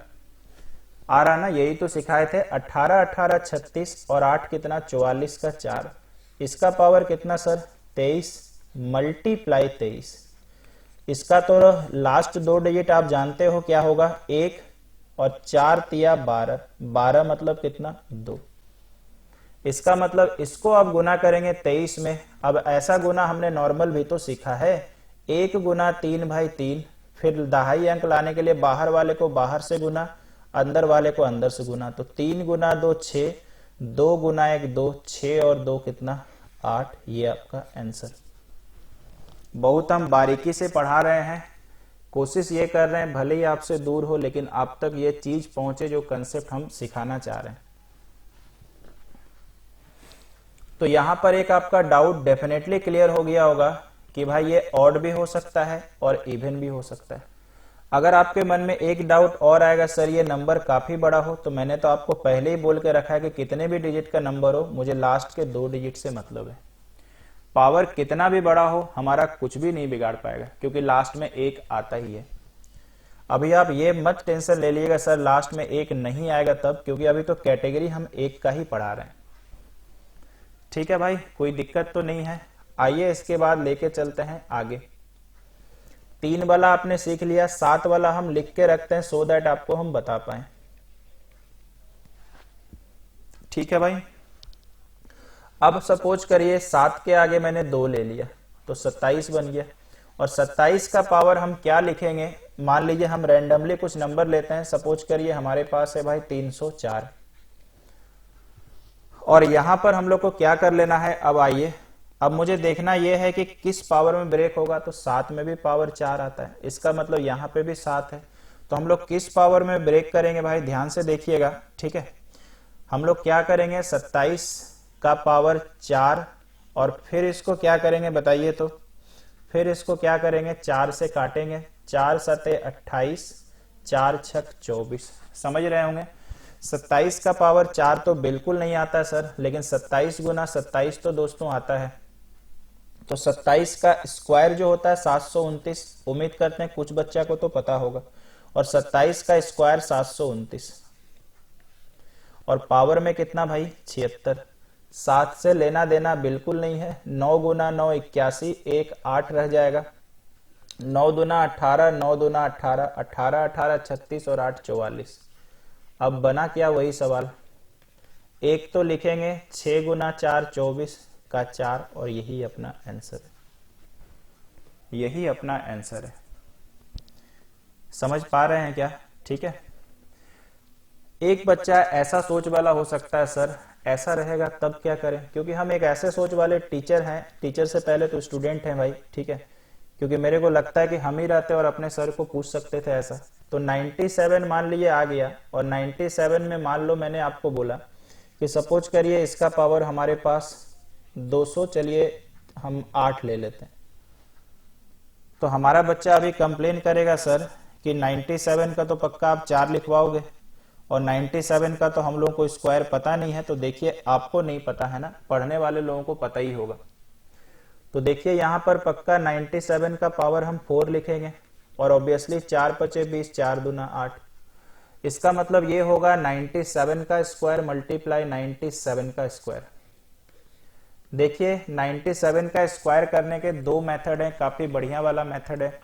आ रहा ना, यही तो सिखाए थे। 18 18 36 और 8 कितना, 44 का 4, इसका पावर कितना सर 23 मल्टीप्लाई 23। इसका तो लास्ट 2 डिजिट आप जानते हो क्या होगा, 1 और 4 तिया 12, 12 मतलब कितना 2। इसका मतलब इसको आप गुना करेंगे 23 में। अब ऐसा गुना हमने नॉर्मल भी तो सीखा है, 1 गुना 3 भाई 3, फिर दहाई अंक लाने के लिए बाहर वाले को बाहर से गुना, अंदर वाले को अंदर से गुना। तो 3 गुना 2 6, 2 गुना 1 2, 6 और 2 कितना 8, ये आपका आंसर। बहुत हम बारीकी से पढ़ा रहे हैं, कोशिश ये कर रहे हैं भले ही आपसे दूर हो, लेकिन आप तक ये चीज पहुंचे जो कंसेप्ट हम सिखाना चाह रहे हैं। तो यहां पर एक आपका डाउट डेफिनेटली क्लियर हो गया होगा कि भाई ये ऑड भी हो सकता है और इवन भी हो सकता है। अगर आपके मन में एक डाउट और आएगा, सर ये नंबर काफी बड़ा हो, तो मैंने तो आपको पहले ही बोल के रखा है कि कितने भी डिजिट का नंबर हो, मुझे लास्ट के 2 डिजिट से मतलब है। पावर कितना भी बड़ा हो हमारा कुछ भी नहीं बिगाड़ पाएगा, क्योंकि लास्ट में 1 आता ही है। अभी आप ये मत टेंशन ले लीजिएगा सर लास्ट में 1 नहीं आएगा तब, क्योंकि अभी तो कैटेगरी हम 1 का ही पढ़ा रहे हैं। ठीक है भाई, कोई दिक्कत तो नहीं है। आइए इसके बाद लेके चलते हैं आगे। 3 वाला आपने सीख लिया, 7 वाला हम लिख के रखते हैं सो दैट आपको हम बता पाए। ठीक है भाई। अब सपोज करिए 7 के आगे मैंने 2 ले लिया तो 27 बन गया। और 27 का पावर हम क्या लिखेंगे, मान लीजिए हम रैंडमली कुछ नंबर लेते हैं, सपोज करिए हमारे पास है भाई 304। और यहां पर हम लोग को क्या कर लेना है, अब आइए, अब मुझे देखना यह है कि किस पावर में ब्रेक होगा। तो 7 में भी पावर 4 आता है, इसका मतलब यहां पे भी 7 है। तो हम लोग किस पावर में ब्रेक करेंगे भाई, ध्यान से देखिएगा, ठीक है। हम लोग क्या करेंगे, 27 का पावर 4 और फिर इसको क्या करेंगे बताइए, तो फिर इसको क्या करेंगे, 4 से काटेंगे, 4 सते 28, 4 छक 24। समझ रहे होंगे। 27 का पावर 4 तो बिल्कुल नहीं आता सर, लेकिन 27 गुना 27 तो दोस्तों आता है। तो 27 का स्क्वायर जो होता है 729, उम्मीद करते हैं कुछ बच्चा को तो पता होगा। और 27 का स्क्वायर 729 और पावर में कितना भाई 76। 7 से लेना देना बिल्कुल नहीं है। 9 गुना 9 81, 1 8 रह जाएगा। 9 दूना 18, 9 दूना 18, 18 18 36 और 8 44। अब बना क्या, वही सवाल। एक तो लिखेंगे 6 गुना 4 24 का 4 और यही अपना आंसर है, यही अपना आंसर है। समझ पा रहे हैं क्या, ठीक है। एक बच्चा ऐसा सोच वाला हो सकता है सर ऐसा रहेगा तब क्या करें, क्योंकि हम एक ऐसे सोच वाले टीचर हैं, टीचर से पहले तो स्टूडेंट हैं भाई, ठीक है। क्योंकि मेरे को लगता है कि हम ही रहते और अपने सर को पूछ सकते थे ऐसा। तो 97 मान लीजिए आ गया, और 97 में मान लो मैंने आपको बोला कि सपोज करिए इसका पावर हमारे पास 200, चलिए हम 8 ले लेते हैं। तो हमारा बच्चा अभी कंप्लेन करेगा सर कि 97 का तो पक्का आप 4 लिखवाओगे और 97 का तो हम लोगों को स्क्वायर पता नहीं है। तो देखिए आपको नहीं पता है ना, पढ़ने वाले लोगों को पता ही होगा। तो देखिए यहां पर पक्का 97 का पावर हम 4 लिखेंगे और ऑब्वियसली 4 पचे 20, 4 दूना 8। इसका मतलब ये होगा 97 का स्क्वायर मल्टीप्लाई 97 का स्क्वायर। देखिए 97 का स्क्वायर करने के 2 मेथड हैं, काफी बढ़िया वाला मेथड है।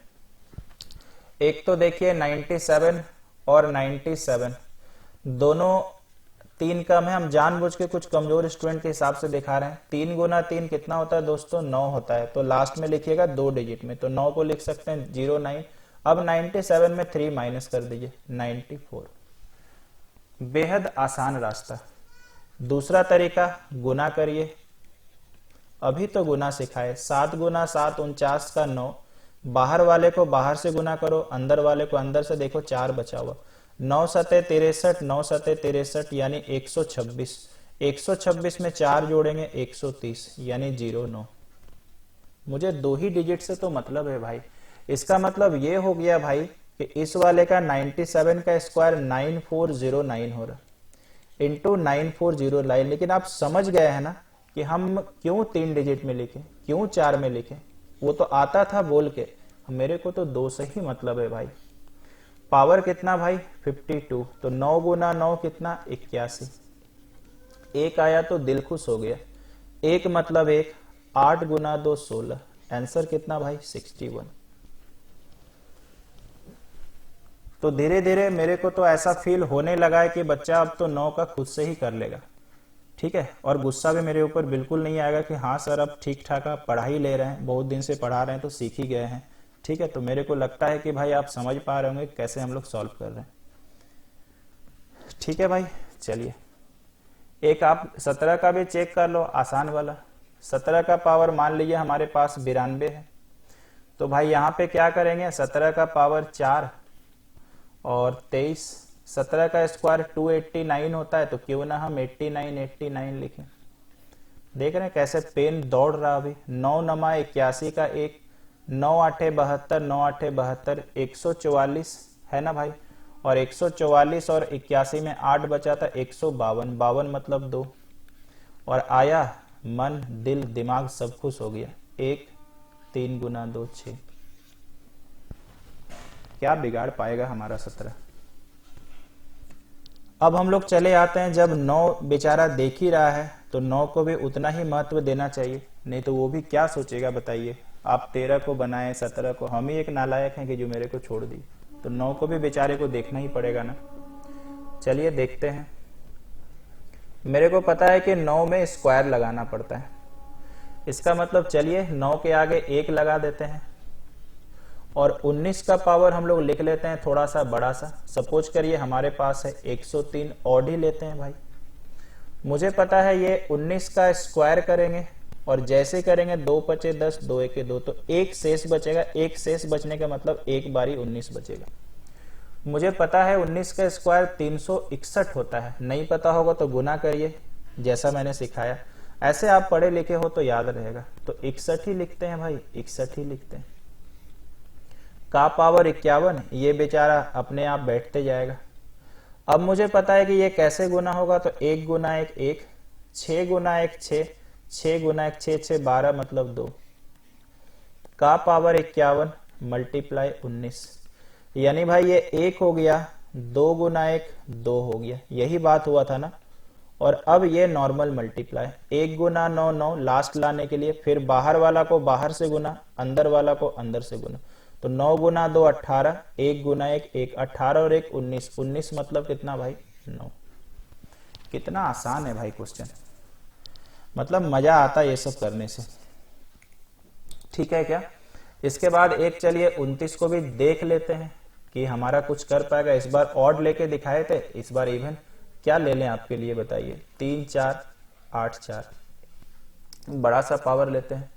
एक तो देखिए 97 और 97 दोनों 3 कम है, हम जानबूझ के कुछ कमजोर स्टूडेंट के हिसाब से दिखा रहे हैं। 3 गुना 3 कितना होता है दोस्तों, 9 होता है। तो लास्ट में लिखिएगा 2 डिजिट में, तो 9 को लिख सकते हैं 09। अब 97 में 3 माइनस कर दीजिए 94। बेहद आसान रास्ता। दूसरा तरीका गुना करिए, अभी तो गुना सिखाए। 7 गुना 7 49 का 9, बाहर वाले को बाहर से गुना करो, अंदर वाले को अंदर से, देखो 4 बचा हुआ। 9 सते 63, 9 सते 63 यानी 126। 126 में 4 जोड़ेंगे 130 यानी 09। मुझे 2 ही डिजिट से तो मतलब है भाई। इसका मतलब ये हो गया भाई कि इस वाले का 97 का स्क्वायर 9409 हो रहा इंटू 9409। लेकिन आप समझ गए हैं ना कि हम क्यों 3 डिजिट में लिखे, क्यों 4 में लिखे। वो तो आता था बोल के, मेरे को तो 2 से ही मतलब है भाई। पावर कितना भाई 52, तो 9 गुना 9 कितना 81। एक आया तो दिल खुश हो गया, एक मतलब एक। 8 गुना 2 16, आंसर कितना भाई 61। तो धीरे धीरे मेरे को तो ऐसा फील होने लगा है कि बच्चा अब तो 9 का खुद से ही कर लेगा, ठीक है। और गुस्सा भी मेरे ऊपर बिल्कुल नहीं आएगा कि हाँ सर अब ठीक ठाक आप पढ़ा ही ले रहे हैं, बहुत दिन से पढ़ा रहे हैं तो सीख ही गए हैं, ठीक है। तो मेरे को लगता है कि भाई आप समझ पा रहे होंगे कैसे हम लोग सॉल्व कर रहे हैं, ठीक है भाई। चलिए एक आप 17 का भी चेक कर लो, आसान वाला। 17 का पावर मान लीजिए हमारे पास 92 है, तो भाई यहाँ पे क्या करेंगे, 17 का पावर 4 और 23। 17 का स्क्वायर 289 होता है, तो क्यों ना हम 89 लिखें। देख रहे हैं कैसे पेन दौड़ रहा अभी। 9 नमा 81 का 1, 9 आठे 72, 9 आठे 72, 144 है ना भाई। और 144 और 81 में 8 बचा था 152, 52 मतलब 2। और आया मन दिल दिमाग सब खुश हो गया। 1 3 गुना 2 6। क्या बिगाड़ पाएगा हमारा 17। अब हम लोग चले आते हैं, जब 9 बेचारा देख ही रहा है तो 9 को भी उतना ही महत्व देना चाहिए, नहीं तो वो भी क्या सोचेगा बताइए। आप 13 को बनाए 17 को, हम ही एक नालायक हैं कि जो मेरे को छोड़ दी। तो 9 को भी बेचारे को देखना ही पड़ेगा ना। चलिए देखते हैं। मेरे को पता है कि 9 में स्क्वायर लगाना पड़ता है, इसका मतलब चलिए 9 के आगे 1 लगा देते हैं और 19 का पावर हम लोग लिख लेते हैं थोड़ा सा बड़ा सा। सपोज करिए हमारे पास है 103, ऑड ही लेते हैं भाई। मुझे पता है ये 19 का स्क्वायर करेंगे और जैसे करेंगे 2 बचे 10, 2 1 2, तो एक शेष बचेगा। एक शेष बचने का मतलब एक बारी 19 बचेगा। मुझे पता है 19 का स्क्वायर 361 होता है, नहीं पता होगा तो गुना करिए जैसा मैंने सिखाया। ऐसे आप पढ़े लिखे हो तो याद रहेगा, तो 61 ही लिखते हैं भाई, 61 ही लिखते हैं। का पावर 51, ये बेचारा अपने आप बैठते जाएगा। अब मुझे पता है कि ये कैसे गुना होगा, तो 1 गुना 1 1, 6 गुना 1 6, 6 गुना 1 6 6 12 मतलब 2। का पावर 51 मल्टीप्लाई 19, यानी भाई ये 1 हो गया, 2 गुना 1 2 हो गया, यही बात हुआ था ना। और अब ये नॉर्मल मल्टीप्लाई, 1 गुना 9 9, लास्ट लाने के लिए फिर बाहर वाला को बाहर से गुना, अंदर वाला को अंदर से गुना, तो 9 गुना 2 18, 1 गुना 1 1, 18 और 1 19, 19 मतलब कितना भाई 9। कितना आसान है भाई क्वेश्चन, मतलब मजा आता है ये सब करने से। ठीक है क्या? इसके बाद एक चलिए 29 को भी देख लेते हैं कि हमारा कुछ कर पाएगा। इस बार ऑड लेके दिखाए थे, इस बार इवन। क्या ले लें आपके लिए बताइए? 3 4 8 4, बड़ा सा पावर लेते हैं।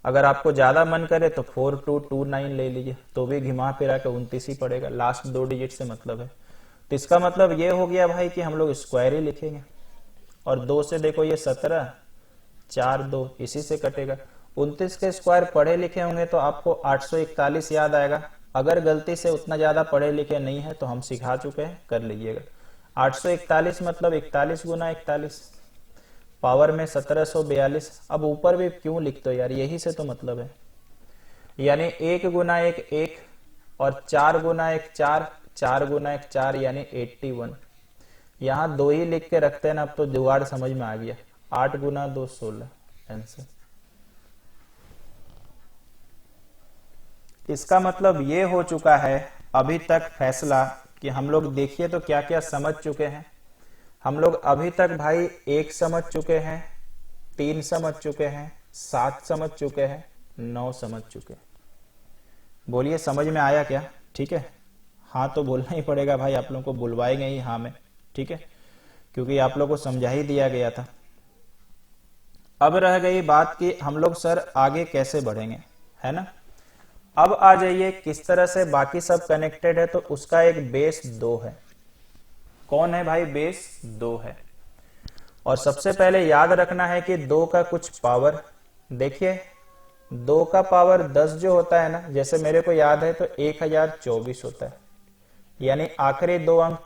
अगर आपको ज्यादा मन करे तो 4229 ले लीजिए, तो भी घुमा फिरा के 29 ही पड़ेगा, लास्ट 2 डिजिट से मतलब है। तो इसका मतलब ये हो गया भाई कि हम लोग स्क्वायर ही लिखेंगे। और 2 से देखो ये 17, 4 2, इसी से कटेगा। 29 के स्क्वायर पढ़े लिखे होंगे तो आपको 841 याद आएगा। अगर गलती से उतना ज्यादा पढ़े लिखे नहीं है तो हम सिखा चुके हैं, कर लीजिएगा। 841 मतलब 41 गुना 41, पावर में 1742। अब ऊपर भी क्यों लिखते हो यार, यही से तो मतलब है। यानी 1 गुना 1 1 और 4 गुना 1 4, 4 गुना 1 4, यानी 81। यहां 2 ही लिख के रखते हैं ना, अब तो जुगाड़ समझ में आ गया। 8 गुना 2 16 आंसर। इसका मतलब ये हो चुका है अभी तक फैसला कि हम लोग देखिए तो क्या क्या समझ चुके हैं। हम लोग अभी तक भाई 1 समझ चुके हैं, 3 समझ चुके हैं, 7 समझ चुके हैं, 9 समझ चुके हैं। बोलिए समझ में आया क्या? ठीक है, हाँ तो बोलना ही पड़ेगा भाई, आप लोगों को बुलवाएंगे ही हाँ में, ठीक है, क्योंकि आप लोगों को समझा ही दिया गया था। अब रह गई बात कि हम लोग सर आगे कैसे बढ़ेंगे, है ना। अब आ जाइए किस तरह से बाकी सब कनेक्टेड है, तो उसका एक बेस 2 है। कौन है भाई? बेस 2 है। और सबसे पहले याद रखना है कि 2 का कुछ पावर, देखिए 2 का पावर 10 जो होता है ना, जैसे मेरे को याद है तो 1024 होता है, यानी आखिरी 2 अंक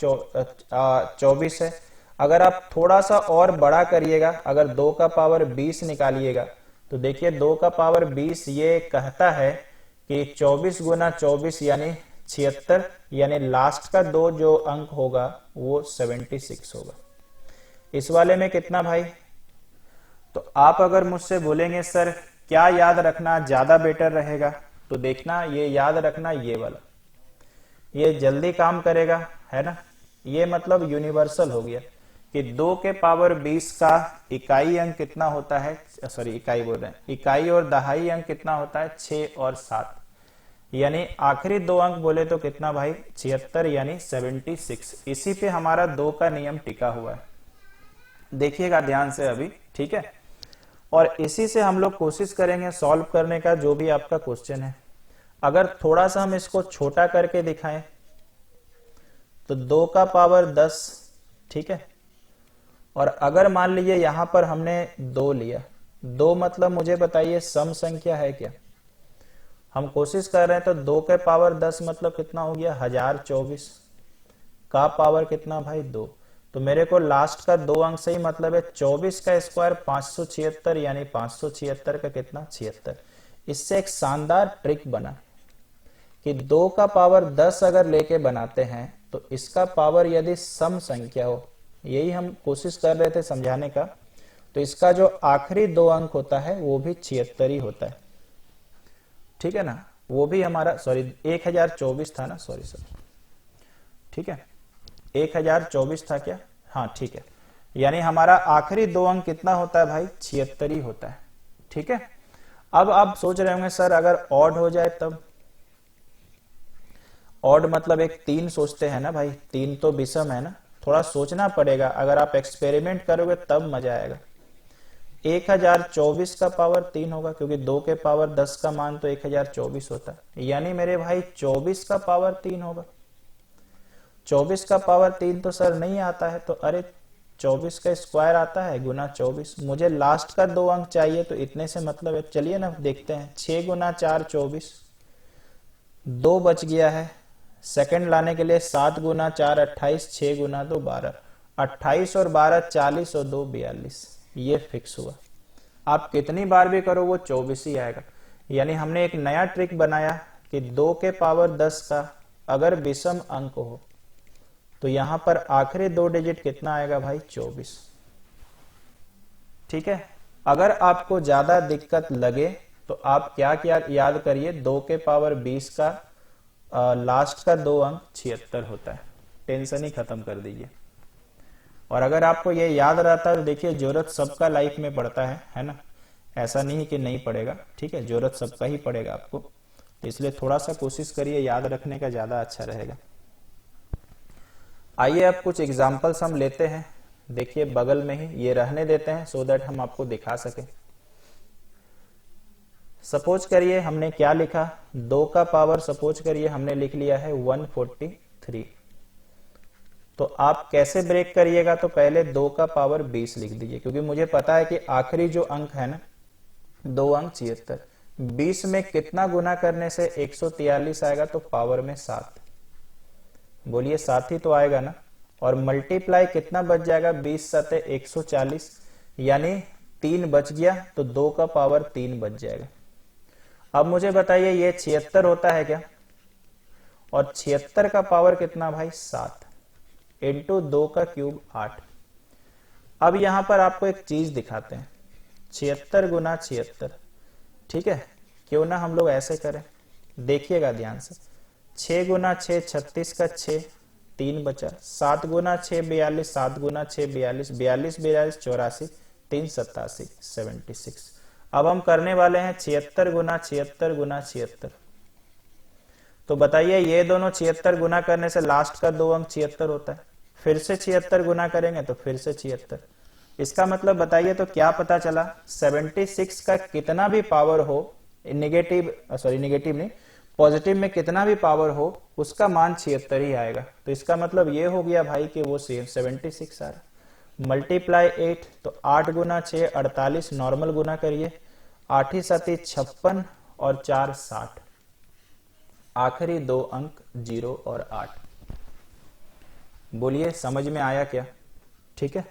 24 है। अगर आप थोड़ा सा और बड़ा करिएगा, अगर 2 का पावर 20 निकालिएगा, तो देखिए 2 का पावर 20 ये कहता है कि 24 गुना 24 यानी 76, यानी लास्ट का 2 जो अंक होगा वो 76 होगा। इस वाले में कितना भाई? तो आप अगर मुझसे बोलेंगे सर क्या याद रखना ज्यादा बेटर रहेगा, तो देखना ये याद रखना, ये वाला, ये जल्दी काम करेगा, है ना। ये मतलब यूनिवर्सल हो गया कि 2 के पावर 20 का इकाई अंक कितना होता है, सॉरी इकाई बोल रहे हैं, इकाई और दहाई अंक कितना होता है? 6 और 7, यानी आखिरी 2 अंक बोले तो कितना भाई? 76, यानी 76। इसी पे हमारा 2 का नियम टिका हुआ है, देखिएगा ध्यान से अभी, ठीक है। और इसी से हम लोग कोशिश करेंगे सॉल्व करने का, जो भी आपका क्वेश्चन है। अगर थोड़ा सा हम इसको छोटा करके दिखाएं तो 2 का पावर 10, ठीक है। और अगर मान लीजिए यहां पर हमने 2 लिया, 2 मतलब मुझे बताइए सम संख्या है क्या? हम कोशिश कर रहे हैं, तो 2 के पावर 10 मतलब कितना हो गया? 1024। का पावर कितना भाई? 2। तो मेरे को लास्ट का 2 अंक से ही मतलब है, 24 का स्क्वायर 576, यानी 576 का कितना? 76। इससे एक शानदार ट्रिक बना कि 2 का पावर 10 अगर लेके बनाते हैं तो इसका पावर यदि सम संख्या हो, यही हम कोशिश कर रहे थे समझाने का, तो इसका जो आखिरी 2 अंक होता है वो भी 76 ही होता है, ठीक है ना। वो भी हमारा, सॉरी 1024 था ना, सॉरी सर, ठीक है 1024 था क्या? हाँ ठीक है, यानी हमारा आखिरी दो अंक कितना होता है भाई, 76 ही होता है। ठीक है, अब आप सोच रहे होंगे सर अगर ऑड हो जाए तब। ऑड मतलब एक 3 सोचते हैं ना भाई, 3 तो विषम है ना, थोड़ा सोचना पड़ेगा, अगर आप एक्सपेरिमेंट करोगे तब मजा आएगा। 1024 का पावर 3 होगा, क्योंकि 2 के पावर 10 का मान तो 1024 होता है, यानी मेरे भाई 24 का पावर 3 होगा। 24 का पावर 3 तो सर नहीं आता है, तो अरे 24 का स्क्वायर आता है गुना 24। मुझे लास्ट का दो अंक चाहिए, तो इतने से मतलब है। चलिए ना देखते हैं, 6 गुना 4 24, 2 बच गया है। सेकंड लाने के लिए 7 गुना 4 28, 6 गुना 2 12, 28 और 12 40 और 2 42, ये फिक्स हुआ। आप कितनी बार भी करो वो 24 ही आएगा। यानी हमने एक नया ट्रिक बनाया कि 2 के पावर 10 का अगर विषम अंक हो तो यहां पर आखिरी दो डिजिट कितना आएगा भाई, 24। ठीक है, अगर आपको ज्यादा दिक्कत लगे तो आप क्या क्या याद करिए, 2 के पावर 20 का लास्ट का दो अंक 76 होता है। टेंशन ही खत्म कर दीजिए। और अगर आपको ये याद रहता है तो देखिए जरूरत सबका लाइफ में पड़ता है ना, ऐसा नहीं कि नहीं पड़ेगा। ठीक है, जरूरत सबका ही पड़ेगा आपको, इसलिए थोड़ा सा कोशिश करिए याद रखने का, ज्यादा अच्छा रहेगा। आइए अब कुछ एग्जाम्पल्स हम लेते हैं। देखिए बगल में ही ये रहने देते हैं सो दैट हम आपको दिखा सकें। सपोज करिए हमने क्या लिखा, 2 का पावर सपोज करिए हमने लिख लिया है 143। तो आप कैसे ब्रेक करिएगा, तो पहले 2 का पावर 20 लिख दीजिए, क्योंकि मुझे पता है कि आखिरी जो अंक है ना, दो अंक 76, 20 में कितना गुना करने से 143 आएगा, तो पावर में 7। बोलिए 7 ही तो आएगा ना। और मल्टीप्लाई कितना बच जाएगा, 20 सते 140, यानी 3 बच गया, तो 2 का पावर 3 बच जाएगा। अब मुझे बताइए ये 76 होता है क्या, और 76 का पावर कितना भाई, 7 इंटू 2 का क्यूब 8। अब यहां पर आपको एक चीज दिखाते हैं, 76 गुना 76। ठीक है, क्यों ना हम लोग ऐसे करें, देखिएगा ध्यान से। 6 गुना 6 36 का 6, 3 बचा। 7 गुना 6 42, 7 गुना 6 42, 42 42 84, 3 87 76। अब हम करने वाले हैं 76 गुना 76 गुना 76। तो बताइए ये दोनों 76 गुना करने से लास्ट का दो अंक 76 होता है, फिर से 76 गुना करेंगे तो फिर से 76। इसका मतलब बताइए तो क्या पता चला, 76 का कितना भी पावर हो, नेगेटिव नहीं, पॉजिटिव में कितना भी पावर हो उसका मान 76 ही आएगा। तो इसका मतलब ये हो गया भाई कि वो 76 आ रहा। मल्टीप्लाई 8, तो 8 गुना 6 48, नॉर्मल गुना करिए, 8 ही 7 56 और 4 60, आखिरी दो अंक 0 और 8। बोलिए समझ में आया क्या। ठीक है,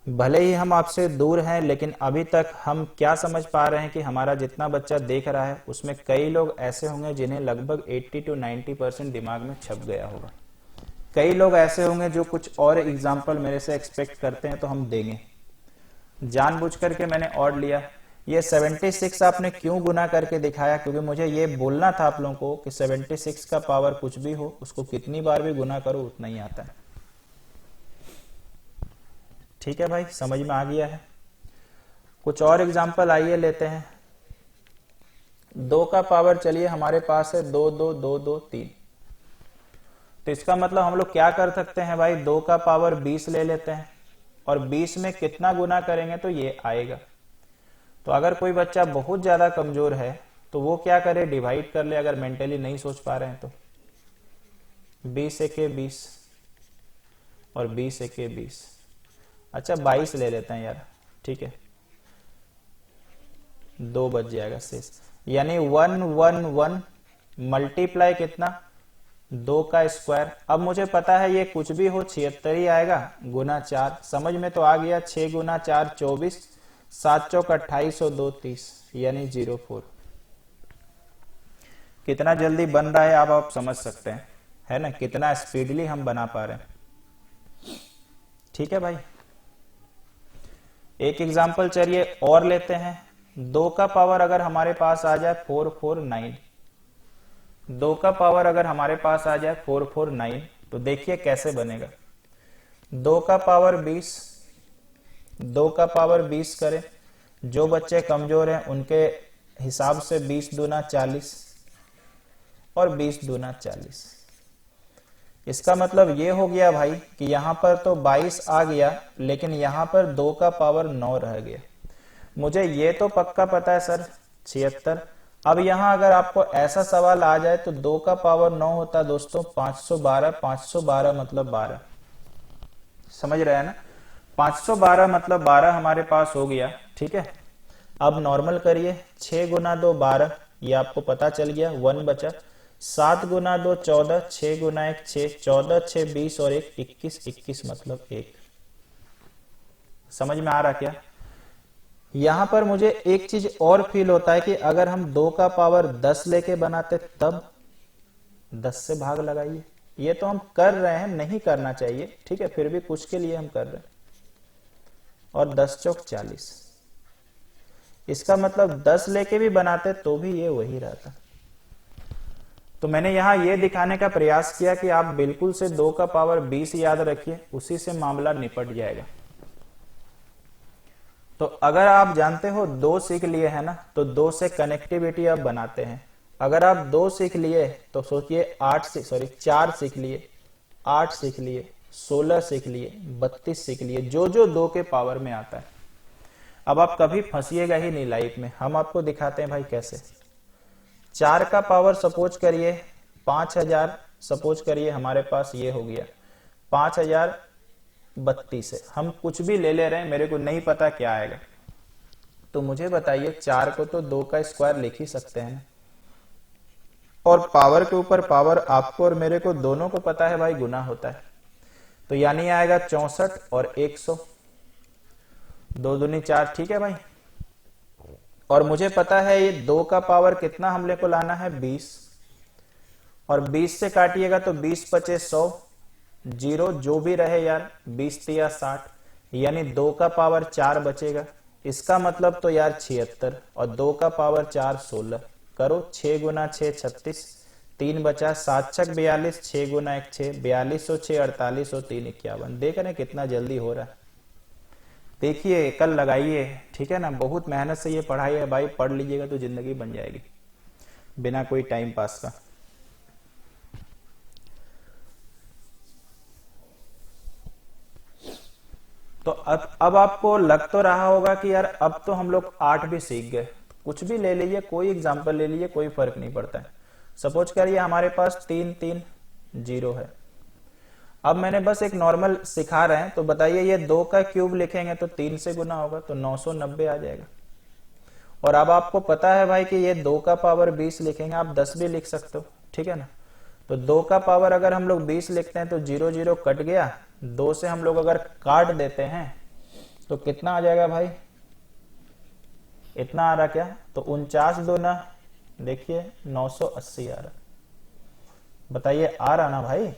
भले ही हम आपसे दूर हैं, लेकिन अभी तक हम क्या समझ पा रहे हैं कि हमारा जितना बच्चा देख रहा है उसमें कई लोग ऐसे होंगे जिन्हें लगभग 80 to 90% दिमाग में छप गया होगा। कई लोग ऐसे होंगे जो कुछ और एग्जाम्पल मेरे से एक्सपेक्ट करते हैं, तो हम देंगे। जानबूझ करके मैंने और लिया। ये 76 आपने क्यों गुना करके दिखाया, क्योंकि मुझे ये बोलना था आप लोगों को कि 76 का पावर कुछ भी हो उसको कितनी बार भी गुना करो उतना ही आता है। ठीक है भाई, समझ में आ गया है। कुछ और एग्जाम्पल आइए लेते हैं। 2 का पावर चलिए हमारे पास है 2 2 2 2 3। तो इसका मतलब हम लोग क्या कर सकते हैं भाई, 2 का पावर 20 ले लेते हैं और 20 में कितना गुना करेंगे तो ये आएगा। तो अगर कोई बच्चा बहुत ज्यादा कमजोर है तो वो क्या करे, डिवाइड कर ले, अगर मेंटली नहीं सोच पा रहे हैं तो। 20 एके 20 और 20 एके 20, अच्छा 22 ले लेते हैं यार। ठीक है, 2 बच जाएगा शेष, यानी 1 1 1 मल्टीप्लाई कितना, 2 का स्क्वायर। अब मुझे पता है ये कुछ भी हो 76 ही आएगा, गुना 4। समझ में तो आ गया, 6 गुना 4 24, 7 चौक 28 और 2 30, यानी 04। कितना जल्दी बन रहा है आप समझ सकते हैं, है ना, कितना स्पीडली हम बना पा रहे हैं। ठीक है भाई, एक एग्जाम्पल चलिए और लेते हैं। 2 का पावर अगर हमारे पास आ जाए 449, 2 का पावर अगर हमारे पास आ जाए 449, तो देखिए कैसे बनेगा। 2 का पावर 20, 2 का पावर 20 करें। जो बच्चे कमजोर हैं उनके हिसाब से 20 दूना 40 और 20 दूना 40। इसका मतलब ये हो गया भाई कि यहां पर तो 22 आ गया, लेकिन यहां पर 2 का पावर 9 रह गया। मुझे ये तो पक्का पता है सर 76। अब यहां अगर आपको ऐसा सवाल आ जाए तो 2 का पावर 9 होता है दोस्तों 512, 512 मतलब 12। समझ रहे हैं ना? 512 मतलब 12 हमारे पास हो गया। ठीक है, अब नॉर्मल करिए, 6 गुना 2 12, ये आपको पता चल गया, 1 बचा। 7 गुना 2 14, 6 गुना 1 6, 14 6 20 और 1 21, 21 मतलब 1। समझ में आ रहा क्या? यहां पर मुझे एक चीज और फील होता है कि अगर हम 2 का पावर 10 लेके बनाते तब 10 से भाग लगाइए। ये तो हम कर रहे हैं, नहीं करना चाहिए, ठीक है, फिर भी कुछ के लिए हम कर रहे हैं। और 10 चौक 40, इसका मतलब 10 लेके भी बनाते तो भी ये वही रहता। तो मैंने यहां ये दिखाने का प्रयास किया कि आप बिल्कुल से 2 का पावर 20 याद रखिए, उसी से मामला निपट जाएगा। तो अगर आप जानते हो 2 सीख लिए है ना, तो 2 से कनेक्टिविटी आप बनाते हैं। अगर आप 2 सीख लिए तो सोचिए 4 सीख लिए, 8 सीख लिए, 16 सीख लिए, 32 सीख लिए, जो जो 2 के पावर में आता है। अब आप कभी फंसिएगा ही नहीं लाइफ में, हम आपको दिखाते हैं भाई कैसे। 4 का पावर सपोज करिए 5000, सपोज करिए हमारे पास ये हो गया 5032 है। हम कुछ भी ले ले रहे हैं, मेरे को नहीं पता क्या आएगा। तो मुझे बताइए 4 को तो 2 का स्क्वायर लिख ही सकते हैं, और पावर के ऊपर पावर आपको और मेरे को दोनों को पता है भाई गुना होता है। तो यानी आएगा 64 और 100, 2 दूनी 4, ठीक है भाई। और मुझे पता है ये 2 का पावर कितना हमले को लाना है 20, और 20 से काटिएगा तो 20 पचे 100, जीरो जो भी रहे यार, 20 तिया 60, यानी 2 का पावर 4 बचेगा। इसका मतलब तो यार 76, और 2 का पावर 4 16। करो 6 गुना 6 36, 3 बचा, 7 छक 42, 6 गुना 1 6, 42 और 6 48 और 3 51। देख रहे कितना जल्दी हो रहा है। देखिए कल लगाइए, ठीक है ना, बहुत मेहनत से ये पढ़ाई है भाई, पढ़ लीजिएगा तो जिंदगी बन जाएगी बिना कोई टाइम पास का। तो अब आपको लग तो रहा होगा कि यार अब तो हम लोग 8 भी सीख गए। कुछ भी ले लीजिए, कोई एग्जांपल ले लीजिए, कोई फर्क नहीं पड़ता है। सपोज करिए हमारे पास 3 3 0 है। अब मैंने बस एक नॉर्मल सिखा रहे हैं, तो बताइए ये 2 का क्यूब लिखेंगे तो 3 से गुना होगा तो 990 आ जाएगा। और अब आपको पता है भाई कि ये 2 का पावर 20 लिखेंगे, आप 10 भी लिख सकते हो, ठीक है ना। तो 2 का पावर अगर हम लोग 20 लिखते हैं तो 0 0 कट गया, 2 से हम लोग अगर काट देते हैं तो कितना आ जाएगा भाई, इतना आ रहा क्या, तो 49 दूना देखिए 980 आ रहा। बताइए आ रहा ना भाई।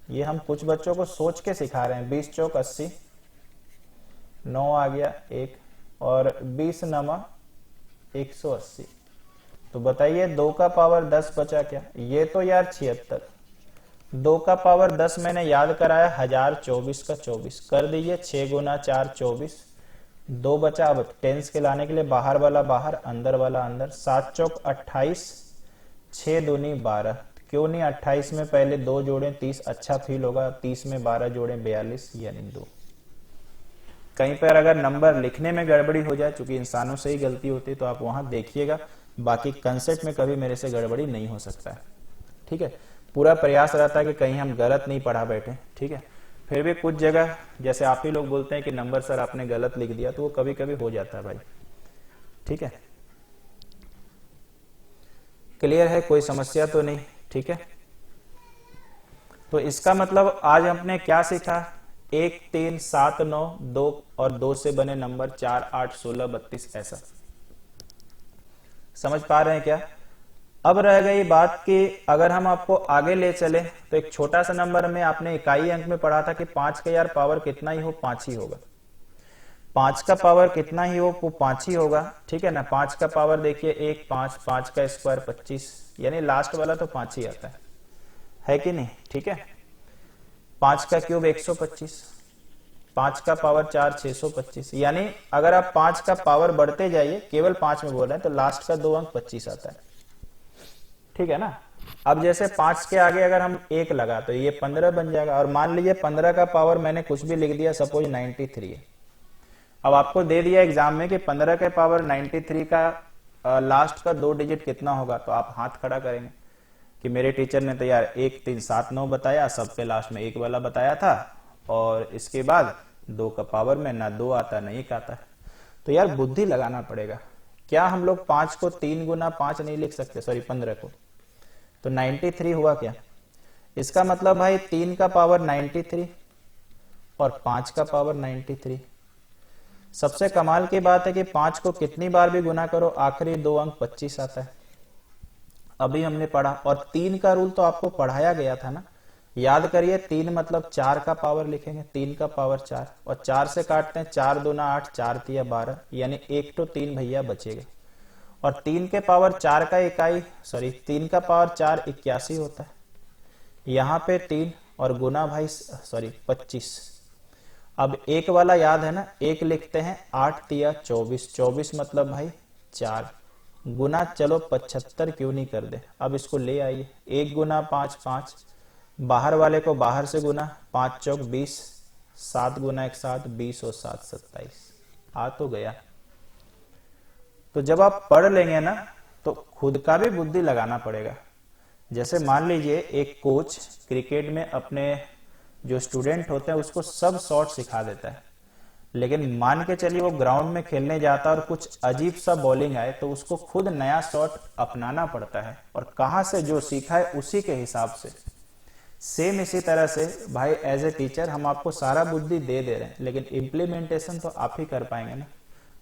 ये हम कुछ बच्चों को सोच के सिखा रहे हैं। 20 चौक 80, 9 आ गया 1, और 20 नमा 180। तो बताइए 2 का पावर 10 बचा क्या, ये तो यार 76। 2 का पावर 10 मैंने याद कराया 1024 का 24, कर दीजिए 6 गुना 4 24, 2 बचा। अब टेंस के लाने के लिए बाहर वाला बाहर, अंदर वाला अंदर। 7 चौक 28, 6 दूनी 12, क्यों नहीं 28 में पहले 2 जोड़े 30, अच्छा फील होगा। 30 में 12 जोड़े 42 यानी 2। कहीं पर अगर नंबर लिखने में गड़बड़ी हो जाए, चूंकि इंसानों से ही गलती होती है, तो आप वहां देखिएगा, बाकी कंसेप्ट में कभी मेरे से गड़बड़ी नहीं हो सकता है, ठीक है। पूरा प्रयास रहता है कि कहीं हम गलत नहीं पढ़ा बैठे, ठीक है। फिर भी कुछ जगह जैसे आप ही लोग बोलते हैं कि नंबर सर आपने गलत लिख दिया, तो वो कभी कभी हो जाता है भाई, ठीक है। क्लियर है, कोई समस्या तो नहीं, ठीक है। तो इसका मतलब आज हमने क्या सीखा, 1 3 7 9 2 और 2 से बने नंबर 4 8 16 32 ऐसा। समझ पा रहे हैं क्या? अब रह गई बात कि अगर हम आपको आगे ले चले, तो एक छोटा सा नंबर में आपने इकाई अंक में पढ़ा था कि 5 का यार पावर कितना ही हो 5 ही होगा। 5 का पावर कितना ही हो वो 5 ही होगा, ठीक है ना। 5 का पावर देखिए 1 5, 5 का स्क्वायर 25, यानी लास्ट वाला तो 5 ही आता है कि नहीं, ठीक है। 5 का क्यूब 125, 5 का पावर 4 625, यानी अगर आप 5 का पावर बढ़ते जाइए, केवल 5 में बोल रहे हैं, तो लास्ट का 2 अंक 25 आता है। ठीक है ना। अब जैसे 5 के आगे अगर हम 1 लगा तो ये 15 बन जाएगा, और मान लीजिए 15 का पावर मैंने कुछ भी लिख दिया, सपोज 93 है। अब आपको दे दिया एग्जाम में कि 15 के पावर 93 का लास्ट का 2 डिजिट कितना होगा, तो आप हाथ खड़ा करेंगे कि मेरे टीचर ने तो यार 1 3 7 9 बताया, सबके लास्ट में 1 वाला बताया था, और इसके बाद 2 का पावर में ना 2 आता ना 1 आता है। तो यार बुद्धि लगाना पड़ेगा। क्या हम लोग 5 को 3 गुना 5 नहीं लिख सकते, सॉरी 15 को, तो 93 हुआ क्या? इसका मतलब भाई 3 का पावर 93 और 5 का पावर 93। सबसे कमाल की बात है कि 5 को कितनी बार भी गुना करो, आखिरी 2 अंक 25 आता है। अभी हमने पढ़ा, और 3 का रूल तो आपको पढ़ाया गया था ना, याद करिए। 3 मतलब 4 का पावर लिखेंगे, 3 का पावर 4, और 4 से काटते हैं, 4 दूना 8, 4 तिया 12, यानी 1 तो 3 भैया बचेगा। और 3 के पावर 4 का इकाई, सॉरी 3 का पावर 4 81 होता है। यहाँ पे 3 और गुना भाई, सॉरी 25। अब 1 वाला याद है ना, 1 लिखते हैं, 8 तिया 24, 24 मतलब भाई 4 गुना, चलो 75 क्यों नहीं कर दे। अब इसको ले आइए, 1 गुना 5 5, बाहर वाले को बाहर से गुना, 5 चौक 20, 7 गुना 1 7, 20 और 7 27, आ तो गया। तो जब आप पढ़ लेंगे ना, तो खुद का भी बुद्धि लगाना पड़ेगा। जैसे मान लीजिए एक कोच क्रिकेट में अपने जो स्टूडेंट होते हैं उसको सब शॉट सिखा देता है, लेकिन मान के चलिए वो ग्राउंड में खेलने जाता है और कुछ अजीब सा बॉलिंग आए, तो उसको खुद नया शॉट अपनाना पड़ता है, और कहां से जो सीखा है उसी के हिसाब से। सेम इसी तरह से भाई एज ए टीचर हम आपको सारा बुद्धि दे रहे हैं, लेकिन इम्प्लीमेंटेशन तो आप ही कर पाएंगे ना,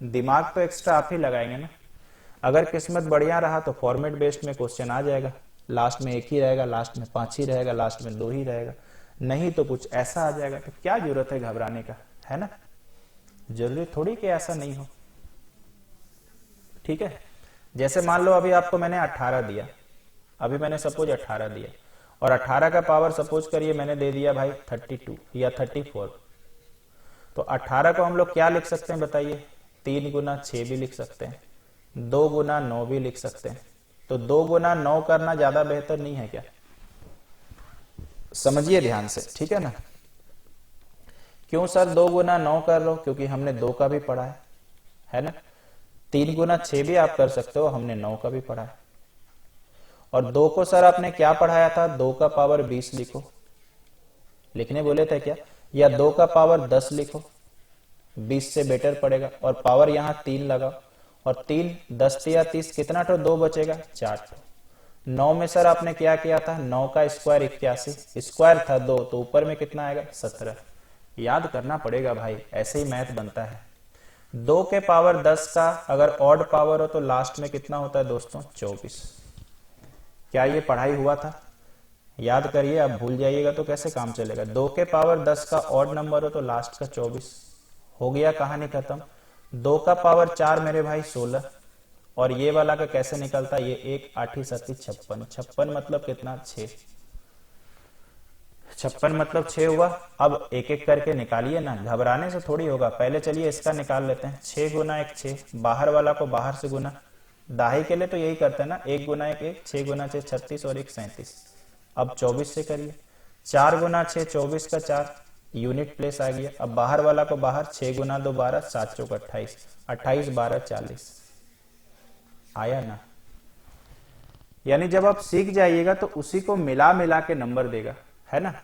दिमाग तो एक्स्ट्रा आप ही लगाएंगे ना। अगर किस्मत बढ़िया रहा तो फॉर्मेट बेस्ड में क्वेश्चन आ जाएगा, लास्ट में 1 ही रहेगा, लास्ट में 5 ही रहेगा, लास्ट में 2 ही रहेगा, नहीं तो कुछ ऐसा आ जाएगा। तो क्या जरूरत है घबराने का, है ना। जरूरी थोड़ी कि ऐसा नहीं हो। ठीक है, जैसे मान लो अभी आपको मैंने 18 दिया, अभी मैंने सपोज 18 दिया, और 18 का पावर सपोज करिए मैंने दे दिया भाई 32 या 34, तो 18 को हम लोग क्या लिख सकते हैं बताइए? 3 गुना 6 भी लिख सकते हैं, 2 गुना 9 भी लिख सकते हैं। तो 2 गुना 9 करना ज्यादा बेहतर नहीं है क्या? समझिए ध्यान से, ठीक है ना। क्यों सर 2 गुना 9 कर लो? क्योंकि हमने 2 का भी पढ़ा है ना। 3 गुना 6 भी आप कर सकते हो, हमने 9 का भी पढ़ा है। और 2 को सर आपने क्या पढ़ाया था? 2 का पावर 20 लिखो, लिखने बोले थे क्या? या 2 का पावर 10 लिखो, 20 से बेटर पड़ेगा, और पावर यहां 3 लगाओ, और 3 10 या 30 कितना, तो 2 बचेगा 4। 9 में सर आपने क्या किया था? 9 का स्क्वायर 81, स्क्वायर था 2, तो ऊपर में कितना आएगा? 17। याद करना पड़ेगा भाई, ऐसे ही मैथ बनता है। 2 के पावर 10 का अगर ऑड पावर हो तो लास्ट में कितना होता है दोस्तों? 24। क्या ये पढ़ाई हुआ था? याद करिए, अब भूल जाइएगा तो कैसे काम चलेगा। 2 के पावर 10 का ऑड नंबर हो तो लास्ट का 24 हो गया, कहानी खत्म। 2 का पावर 4 मेरे भाई 16, और ये वाला का कैसे निकलता? ये 1 8 7 56, 56 मतलब कितना? 6, 56 मतलब 6 हुआ। अब एक एक करके निकालिए ना, घबराने से थोड़ी होगा। पहले चलिए इसका निकाल लेते हैं। 6 गुना 1 6, बाहर वाला को बाहर से गुना, दाही के लिए तो यही करते हैं ना, 1 गुना 1 1, 6 गुना 6 36 और 1 37। अब 24 से करिए, 4 गुना 6 24 का 4, यूनिट प्लेस आ गया। अब बाहर वाला को बाहर, 6 गुना 2 12, 7 चौक 28, 28 12 40, आया ना। यानी जब आप सीख जाइएगा तो उसी को मिला मिला के नंबर देगा, है ना।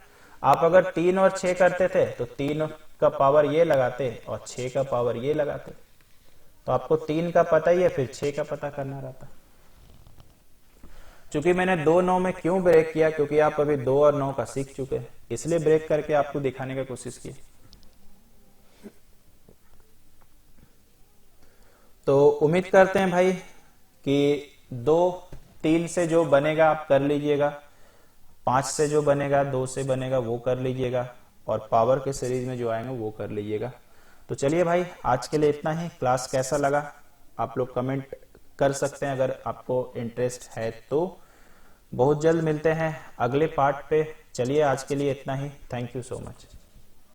आप अगर 3 और 6 करते थे तो 3 का पावर ये लगाते और 6 का पावर ये लगाते, तो आपको 3 का पता ही है, फिर 6 का पता करना रहता। चूंकि मैंने 2 9 में क्यों ब्रेक किया, क्योंकि आप अभी 2 और 9 का सीख चुके हैं, इसलिए ब्रेक करके आपको दिखाने की कोशिश की। तो उम्मीद करते हैं भाई कि 2 3 से जो बनेगा आप कर लीजिएगा, 5 से जो बनेगा, 2 से बनेगा वो कर लीजिएगा, और पावर के सीरीज में जो आएंगे वो कर लीजिएगा। तो चलिए भाई, आज के लिए इतना ही। क्लास कैसा लगा आप लोग कमेंट कर सकते हैं अगर आपको इंटरेस्ट है तो। बहुत जल्द मिलते हैं अगले पार्ट पे। चलिए आज के लिए इतना ही। Thank you so much.